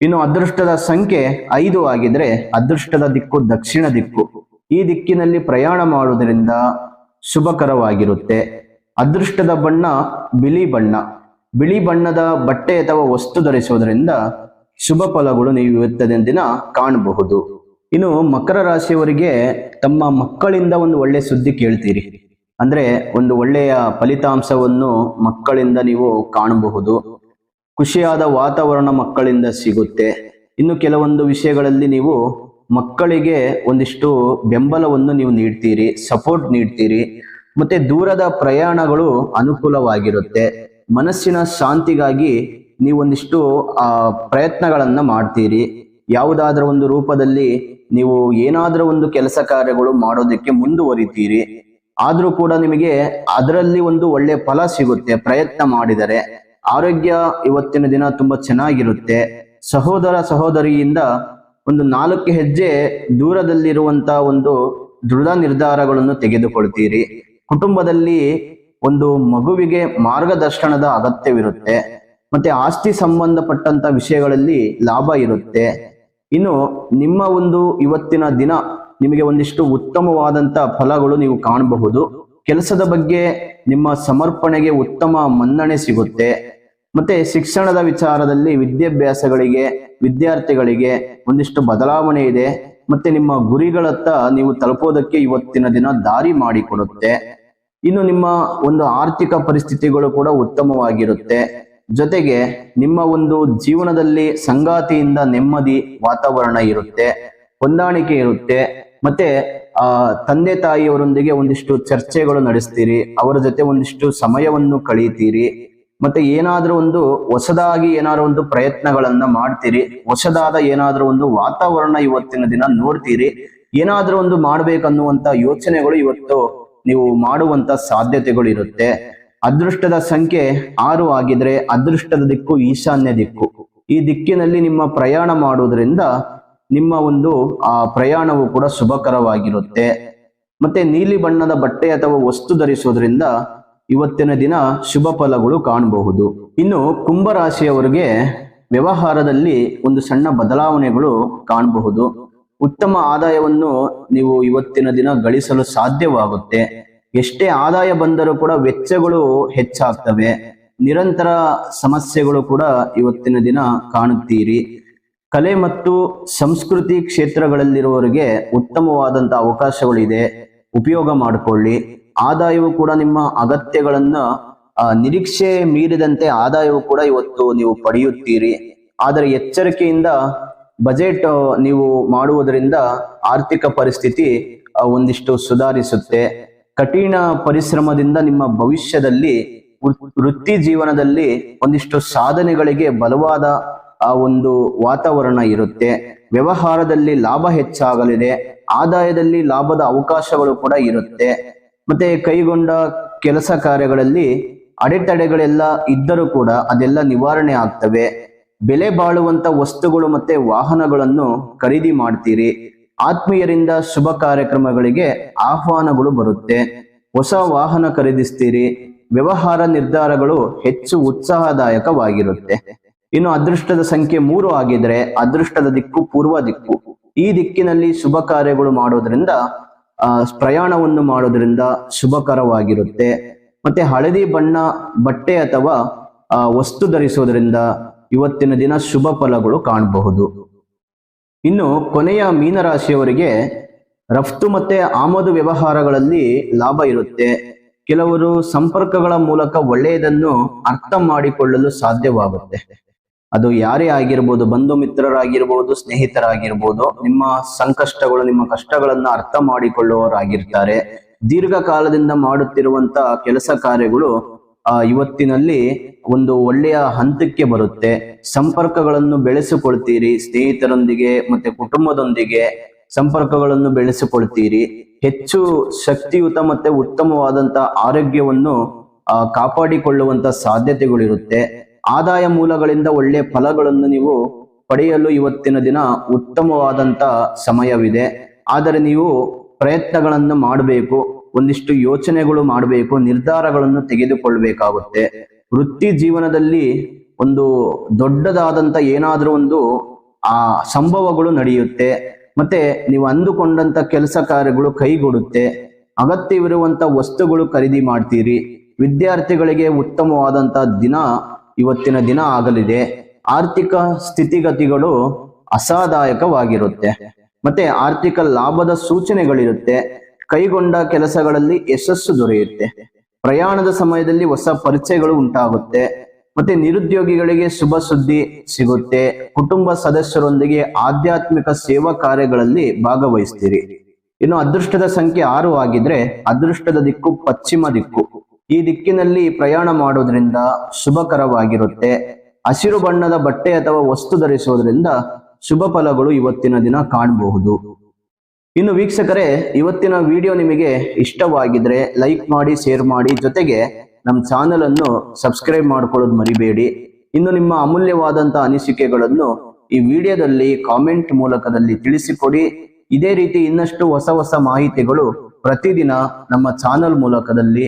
ಇನ್ನು ಅದೃಷ್ಟದ ಸಂಖ್ಯೆ 5 ಆಗಿದ್ರೆ ಅದೃಷ್ಟದ ದಿಕ್ಕು ದಕ್ಷಿಣ ದಿಕ್ಕು. ಈ ದಿಕ್ಕಿನಲ್ಲಿ ಪ್ರಯಾಣ ಮಾಡುವುದರಿಂದ ಶುಭಕರವಾಗಿರುತ್ತೆ. ಅದೃಷ್ಟದ ಬಣ್ಣ ಬಿಳಿ ಬಣ್ಣ. ಬಿಳಿ ಬಣ್ಣದ ಬಟ್ಟೆ ಅಥವಾ ವಸ್ತು ಧರಿಸುವುದರಿಂದ ಶುಭ ಫಲಗಳು ನೀವು ಇವತ್ತಿನ ದಿನ ಕಾಣಬಹುದು. ಇನ್ನು ಮಕರ ರಾಶಿಯವರಿಗೆ ತಮ್ಮ ಮಕ್ಕಳಿಂದ ಒಂದು ಒಳ್ಳೆ ಸುದ್ದಿ ಕೇಳ್ತೀರಿ. ಅಂದ್ರೆ ಒಂದು ಒಳ್ಳೆಯ ಫಲಿತಾಂಶವನ್ನು ಮಕ್ಕಳಿಂದ ನೀವು ಕಾಣಬಹುದು. ಖುಷಿಯಾದ ವಾತಾವರಣ ಮಕ್ಕಳಿಂದ ಸಿಗುತ್ತೆ. ಇನ್ನು ಕೆಲವೊಂದು ವಿಷಯಗಳಲ್ಲಿ ನೀವು ಮಕ್ಕಳಿಗೆ ಒಂದಿಷ್ಟು ಬೆಂಬಲವನ್ನು ನೀವು ನೀಡ್ತೀರಿ, ಸಪೋರ್ಟ್ ನೀಡ್ತೀರಿ. ಮತ್ತೆ ದೂರದ ಪ್ರಯಾಣಗಳು ಅನುಕೂಲವಾಗಿರುತ್ತೆ. ಮನಸ್ಸಿನ ಶಾಂತಿಗಾಗಿ ನೀವೊಂದಿಷ್ಟು ಪ್ರಯತ್ನಗಳನ್ನ ಮಾಡ್ತೀರಿ. ಯಾವುದಾದ್ರೂ ಒಂದು ರೂಪದಲ್ಲಿ ನೀವು ಏನಾದ್ರೂ ಒಂದು ಕೆಲಸ ಕಾರ್ಯಗಳು ಮಾಡೋದಕ್ಕೆ ಮುಂದುವರಿತೀರಿ. ಆದ್ರೂ ಕೂಡ ನಿಮಗೆ ಅದರಲ್ಲಿ ಒಂದು ಒಳ್ಳೆ ಫಲ ಸಿಗುತ್ತೆ ಪ್ರಯತ್ನ ಮಾಡಿದರೆ. ಆರೋಗ್ಯ ಇವತ್ತಿನ ದಿನ ತುಂಬಾ ಚೆನ್ನಾಗಿರುತ್ತೆ. ಸಹೋದರ ಸಹೋದರಿಯಿಂದ ಒಂದು 4 ಹೆಜ್ಜೆ ದೂರದಲ್ಲಿರುವಂತ ಒಂದು ದೃಢ ನಿರ್ಧಾರಗಳನ್ನು ತೆಗೆದುಕೊಳ್ತೀರಿ. ಕುಟುಂಬದಲ್ಲಿ ಒಂದು ಮಗುವಿಗೆ ಮಾರ್ಗದರ್ಶನದ ಅಗತ್ಯವಿರುತ್ತೆ. ಮತ್ತೆ ಆಸ್ತಿ ಸಂಬಂಧಪಟ್ಟಂತ ವಿಷಯಗಳಲ್ಲಿ ಲಾಭ ಇರುತ್ತೆ. ಇನ್ನು ನಿಮ್ಮ ಒಂದು ಇವತ್ತಿನ ದಿನ ನಿಮಗೆ ಒಂದಿಷ್ಟು ಉತ್ತಮವಾದಂತ ಫಲಗಳು ನೀವು ಕಾಣಬಹುದು. ಕೆಲಸದ ಬಗ್ಗೆ ನಿಮ್ಮ ಸಮರ್ಪಣೆಗೆ ಉತ್ತಮ ಮನ್ನಣೆ ಸಿಗುತ್ತೆ. ಮತ್ತೆ ಶಿಕ್ಷಣದ ವಿಚಾರದಲ್ಲಿ ವಿದ್ಯಾರ್ಥಿಗಳಿಗೆ ಒಂದಿಷ್ಟು ಬದಲಾವಣೆ ಇದೆ. ಮತ್ತೆ ನಿಮ್ಮ ಗುರಿಗಳತ್ತ ನೀವು ತಲುಪೋದಕ್ಕೆ ಇವತ್ತಿನ ದಿನ ದಾರಿ ಮಾಡಿಕೊಡುತ್ತೆ. ಇನ್ನು ನಿಮ್ಮ ಒಂದು ಆರ್ಥಿಕ ಪರಿಸ್ಥಿತಿಗಳು ಕೂಡ ಉತ್ತಮವಾಗಿರುತ್ತೆ. ಜೊತೆಗೆ ನಿಮ್ಮ ಒಂದು ಜೀವನದಲ್ಲಿ ಸಂಗಾತಿಯಿಂದ ನೆಮ್ಮದಿ ವಾತಾವರಣ ಇರುತ್ತೆ, ಹೊಂದಾಣಿಕೆ ಇರುತ್ತೆ. ಮತ್ತೆ ತಂದೆ ತಾಯಿಯವರೊಂದಿಗೆ ಒಂದಿಷ್ಟು ಚರ್ಚೆಗಳು ನಡೆಸ್ತೀರಿ, ಅವರ ಜೊತೆ ಒಂದಿಷ್ಟು ಸಮಯವನ್ನು ಕಳೀತೀರಿ. ಮತ್ತೆ ಏನಾದ್ರೂ ಒಂದು ಹೊಸದಾಗಿ ಏನಾದ್ರು ಒಂದು ಪ್ರಯತ್ನಗಳನ್ನ ಮಾಡ್ತೀರಿ. ಹೊಸದಾದ ಏನಾದ್ರೂ ಒಂದು ವಾತಾವರಣ ಇವತ್ತಿನ ದಿನ ನೋಡ್ತೀರಿ. ಏನಾದ್ರೂ ಒಂದು ಮಾಡ್ಬೇಕನ್ನುವಂತ ಯೋಚನೆಗಳು ಇವತ್ತು ನೀವು ಮಾಡುವಂತ ಸಾಧ್ಯತೆಗಳು ಇರುತ್ತೆ. ಅದೃಷ್ಟದ ಸಂಖ್ಯೆ 6 ಆಗಿದ್ರೆ ಅದೃಷ್ಟದ ದಿಕ್ಕು ಈಶಾನ್ಯ ದಿಕ್ಕು. ಈ ದಿಕ್ಕಿನಲ್ಲಿ ನಿಮ್ಮ ಪ್ರಯಾಣ ಮಾಡುವುದರಿಂದ ನಿಮ್ಮ ಒಂದು ಪ್ರಯಾಣವು ಕೂಡ ಶುಭಕರವಾಗಿರುತ್ತೆ. ಮತ್ತೆ ನೀಲಿ ಬಣ್ಣದ ಬಟ್ಟೆ ಅಥವಾ ವಸ್ತು ಧರಿಸೋದ್ರಿಂದ ಇವತ್ತಿನ ದಿನ ಶುಭ ಫಲಗಳು ಕಾಣಬಹುದು. ಇನ್ನು ಕುಂಭರಾಶಿಯವರಿಗೆ ವ್ಯವಹಾರದಲ್ಲಿ ಒಂದು ಸಣ್ಣ ಬದಲಾವಣೆಗಳು ಕಾಣಬಹುದು. ಉತ್ತಮ ಆದಾಯವನ್ನು ನೀವು ಇವತ್ತಿನ ದಿನ ಗಳಿಸಲು ಸಾಧ್ಯವಾಗುತ್ತೆ. ಎಷ್ಟೇ ಆದಾಯ ಬಂದರೂ ಕೂಡ ವೆಚ್ಚಗಳು ಹೆಚ್ಚಾಗ್ತವೆ. ನಿರಂತರ ಸಮಸ್ಯೆಗಳು ಕೂಡ ಇವತ್ತಿನ ದಿನ ಕಾಣುತ್ತೀರಿ. ಕಲೆ ಮತ್ತು ಸಂಸ್ಕೃತಿ ಕ್ಷೇತ್ರಗಳಲ್ಲಿರುವವರಿಗೆ ಉತ್ತಮವಾದಂತ ಅವಕಾಶಗಳಿದೆ, ಉಪಯೋಗ ಮಾಡಿಕೊಳ್ಳಿ. ಆದಾಯವು ಕೂಡ ನಿಮ್ಮ ಅಗತ್ಯಗಳನ್ನ ನಿರೀಕ್ಷೆ ಮೀರಿದಂತೆ ಆದಾಯವು ಕೂಡ ಇವತ್ತು ನೀವು ಪಡೆಯುತ್ತೀರಿ. ಆದರೆ ಎಚ್ಚರಿಕೆಯಿಂದ ಬಜೆಟ್ ನೀವು ಮಾಡುವುದರಿಂದ ಆರ್ಥಿಕ ಪರಿಸ್ಥಿತಿ ಒಂದಿಷ್ಟು ಸುಧಾರಿಸುತ್ತೆ. ಕಠಿಣ ಪರಿಶ್ರಮದಿಂದ ನಿಮ್ಮ ಭವಿಷ್ಯದಲ್ಲಿ ವೃತ್ತಿ ಜೀವನದಲ್ಲಿ ಒಂದಿಷ್ಟು ಸಾಧನೆಗಳಿಗೆ ಬಲವಾದ ಒಂದು ವಾತಾವರಣ ಇರುತ್ತೆ. ವ್ಯವಹಾರದಲ್ಲಿ ಲಾಭ ಹೆಚ್ಚಾಗಲಿದೆ. ಆದಾಯದಲ್ಲಿ ಲಾಭದ ಅವಕಾಶಗಳು ಕೂಡ ಇರುತ್ತೆ. ಮತ್ತೆ ಕೈಗೊಂಡ ಕೆಲಸ ಕಾರ್ಯಗಳಲ್ಲಿ ಅಡೆತಡೆಗಳೆಲ್ಲ ಇದ್ದರೂ ಕೂಡ ಅದೆಲ್ಲ ನಿವಾರಣೆ ಆಗ್ತವೆ. ಬೆಲೆ ಬಾಳುವಂತ ವಸ್ತುಗಳು ಮತ್ತೆ ವಾಹನಗಳನ್ನು ಖರೀದಿ ಮಾಡ್ತೀರಿ. ಆತ್ಮೀಯರಿಂದ ಶುಭ ಕಾರ್ಯಕ್ರಮಗಳಿಗೆ ಆಹ್ವಾನಗಳು ಬರುತ್ತೆ. ಹೊಸ ವಾಹನ ಖರೀದಿಸ್ತೀರಿ. ವ್ಯವಹಾರ ನಿರ್ಧಾರಗಳು ಹೆಚ್ಚು ಉತ್ಸಾಹದಾಯಕವಾಗಿರುತ್ತೆ. ಇನ್ನು ಅದೃಷ್ಟದ ಸಂಖ್ಯೆ 3 ಆಗಿದ್ರೆ ಅದೃಷ್ಟದ ದಿಕ್ಕು ಪೂರ್ವ ದಿಕ್ಕು. ಈ ದಿಕ್ಕಿನಲ್ಲಿ ಶುಭ ಕಾರ್ಯಗಳು ಮಾಡೋದ್ರಿಂದ ಪ್ರಯಾಣವನ್ನು ಮಾಡೋದ್ರಿಂದ ಶುಭಕರವಾಗಿರುತ್ತೆ. ಮತ್ತೆ ಹಳದಿ ಬಣ್ಣ ಬಟ್ಟೆ ಅಥವಾ ವಸ್ತು ಧರಿಸೋದ್ರಿಂದ ಇವತ್ತಿನ ದಿನ ಶುಭ ಫಲಗಳು ಕಾಣಬಹುದು. ಇನ್ನು ಕೊನೆಯ ಮೀನರಾಶಿಯವರಿಗೆ ರಫ್ತು ಮತ್ತೆ ಆಮದು ವ್ಯವಹಾರಗಳಲ್ಲಿ ಲಾಭ ಇರುತ್ತೆ. ಕೆಲವರು ಸಂಪರ್ಕಗಳ ಮೂಲಕ ಒಳ್ಳೆಯದನ್ನು ಅರ್ಥ ಮಾಡಿಕೊಳ್ಳಲು ಸಾಧ್ಯವಾಗುತ್ತೆ. ಅದು ಯಾರೇ ಆಗಿರ್ಬೋದು, ಬಂಧು ಮಿತ್ರರಾಗಿರ್ಬೋದು, ಸ್ನೇಹಿತರಾಗಿರ್ಬೋದು, ನಿಮ್ಮ ಸಂಕಷ್ಟಗಳು ನಿಮ್ಮ ಕಷ್ಟಗಳನ್ನ ಅರ್ಥ ಮಾಡಿಕೊಳ್ಳುವವರಾಗಿರ್ತಾರೆ. ದೀರ್ಘಕಾಲದಿಂದ ಮಾಡುತ್ತಿರುವಂತ ಕೆಲಸ ಕಾರ್ಯಗಳು ಇವತ್ತಿನಲ್ಲಿ ಒಂದು ಒಳ್ಳೆಯ ಹಂತಕ್ಕೆ ಬರುತ್ತೆ. ಸಂಪರ್ಕಗಳನ್ನು ಬೆಳೆಸಿಕೊಳ್ತೀರಿ. ಸ್ನೇಹಿತರೊಂದಿಗೆ ಮತ್ತೆ ಕುಟುಂಬದೊಂದಿಗೆ ಸಂಪರ್ಕಗಳನ್ನು ಬೆಳೆಸಿಕೊಳ್ತೀರಿ. ಹೆಚ್ಚು ಶಕ್ತಿಯುತ ಮತ್ತೆ ಉತ್ತಮವಾದಂತ ಆರೋಗ್ಯವನ್ನು ಕಾಪಾಡಿಕೊಳ್ಳುವಂತ ಸಾಧ್ಯತೆಗಳಿರುತ್ತೆ. ಆದಾಯ ಮೂಲಗಳಿಂದ ಒಳ್ಳೆಯ ಫಲಗಳನ್ನು ನೀವು ಪಡೆಯಲು ಇವತ್ತಿನ ದಿನ ಉತ್ತಮವಾದಂತ ಸಮಯವಿದೆ. ಆದರೆ ನೀವು ಪ್ರಯತ್ನಗಳನ್ನು ಮಾಡಬೇಕು, ಒಂದಿಷ್ಟು ಯೋಚನೆಗಳು ಮಾಡಬೇಕು, ನಿರ್ಧಾರಗಳನ್ನು ತೆಗೆದುಕೊಳ್ಬೇಕಾಗುತ್ತೆ. ವೃತ್ತಿ ಜೀವನದಲ್ಲಿ ಒಂದು ದೊಡ್ಡದಾದಂತ ಏನಾದ್ರೂ ಒಂದು ಸಂಭವಗಳು ನಡೆಯುತ್ತೆ. ಮತ್ತೆ ನೀವು ಅಂದುಕೊಂಡಂತ ಕೆಲಸ ಕಾರ್ಯಗಳು ಕೈಗೂಡುತ್ತೆ. ಅಗತ್ಯವಿರುವಂತ ವಸ್ತುಗಳು ಖರೀದಿ ಮಾಡ್ತೀರಿ. ವಿದ್ಯಾರ್ಥಿಗಳಿಗೆ ಉತ್ತಮವಾದಂತ ದಿನ ಇವತ್ತಿನ ದಿನ ಆಗಲಿದೆ. ಆರ್ಥಿಕ ಸ್ಥಿತಿಗತಿಗಳು ಅಸಾದಾಯಕವಾಗಿರುತ್ತೆ. ಮತ್ತೆ ಆರ್ಥಿಕ ಲಾಭದ ಸೂಚನೆಗಳಿರುತ್ತೆ. ಕೈಗೊಂಡ ಕೆಲಸಗಳಲ್ಲಿ ಯಶಸ್ಸು ದೊರೆಯುತ್ತೆ. ಪ್ರಯಾಣದ ಸಮಯದಲ್ಲಿ ಹೊಸ ಪರಿಚಯಗಳು ಉಂಟಾಗುತ್ತೆ. ಮತ್ತೆ ನಿರುದ್ಯೋಗಿಗಳಿಗೆ ಶುಭ ಸುದ್ದಿ ಸಿಗುತ್ತೆ. ಕುಟುಂಬ ಸದಸ್ಯರೊಂದಿಗೆ ಆಧ್ಯಾತ್ಮಿಕ ಸೇವಾ ಕಾರ್ಯಗಳಲ್ಲಿ ಭಾಗವಹಿಸ್ತೀರಿ. ಇನ್ನು ಅದೃಷ್ಟದ ಸಂಖ್ಯೆ 6 ಆಗಿದ್ರೆ ಅದೃಷ್ಟದ ದಿಕ್ಕು ಪಶ್ಚಿಮ ದಿಕ್ಕು. ಈ ದಿಕ್ಕಿನಲ್ಲಿ ಪ್ರಯಾಣ ಮಾಡೋದ್ರಿಂದ ಶುಭಕರವಾಗಿರುತ್ತೆ. ಹಸಿರು ಬಣ್ಣದ ಬಟ್ಟೆ ಅಥವಾ ವಸ್ತು ಧರಿಸೋದ್ರಿಂದ ಶುಭ ಫಲಗಳು ಇವತ್ತಿನ ದಿನ ಕಾಣಬಹುದು. ಇನ್ನು ವೀಕ್ಷಕರೇ, ಇವತ್ತಿನ ವಿಡಿಯೋ ನಿಮಗೆ ಇಷ್ಟವಾಗಿದ್ರೆ ಲೈಕ್ ಮಾಡಿ, ಶೇರ್ ಮಾಡಿ, ಜೊತೆಗೆ ನಮ್ಮ ಚಾನೆಲ್ ಅನ್ನು ಸಬ್ಸ್ಕ್ರೈಬ್ ಮಾಡ್ಕೊಳ್ಳೋದು ಮರಿಬೇಡಿ. ಇನ್ನು ನಿಮ್ಮ ಅಮೂಲ್ಯವಾದಂತಹ ಅನಿಸಿಕೆಗಳನ್ನು ಈ ವಿಡಿಯೋದಲ್ಲಿ ಕಾಮೆಂಟ್ ಮೂಲಕದಲ್ಲಿ ತಿಳಿಸಿಕೊಡಿ. ಇದೇ ರೀತಿ ಇನ್ನಷ್ಟು ಹೊಸ ಹೊಸ ಮಾಹಿತಿಗಳು ಪ್ರತಿದಿನ ನಮ್ಮ ಚಾನೆಲ್ ಮೂಲಕದಲ್ಲಿ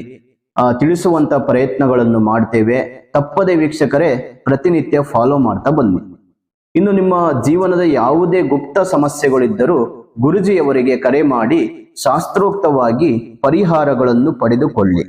ತಿಳಿಸುವಂತ ಪ್ರಯತ್ನಗಳನ್ನು ಮಾಡ್ತೇವೆ. ತಪ್ಪದೆ ವೀಕ್ಷಕರೇ ಪ್ರತಿನಿತ್ಯ ಫಾಲೋ ಮಾಡ್ತಾ ಬನ್ನಿ. ಇನ್ನು ನಿಮ್ಮ ಜೀವನದ ಯಾವುದೇ ಗುಪ್ತ ಸಮಸ್ಯೆಗಳಿದ್ದರೂ ಗುರುಜಿಯವರಿಗೆ ಕರೆ ಮಾಡಿ ಶಾಸ್ತ್ರೋಕ್ತವಾಗಿ ಪರಿಹಾರಗಳನ್ನು ಪಡೆದುಕೊಳ್ಳಿ.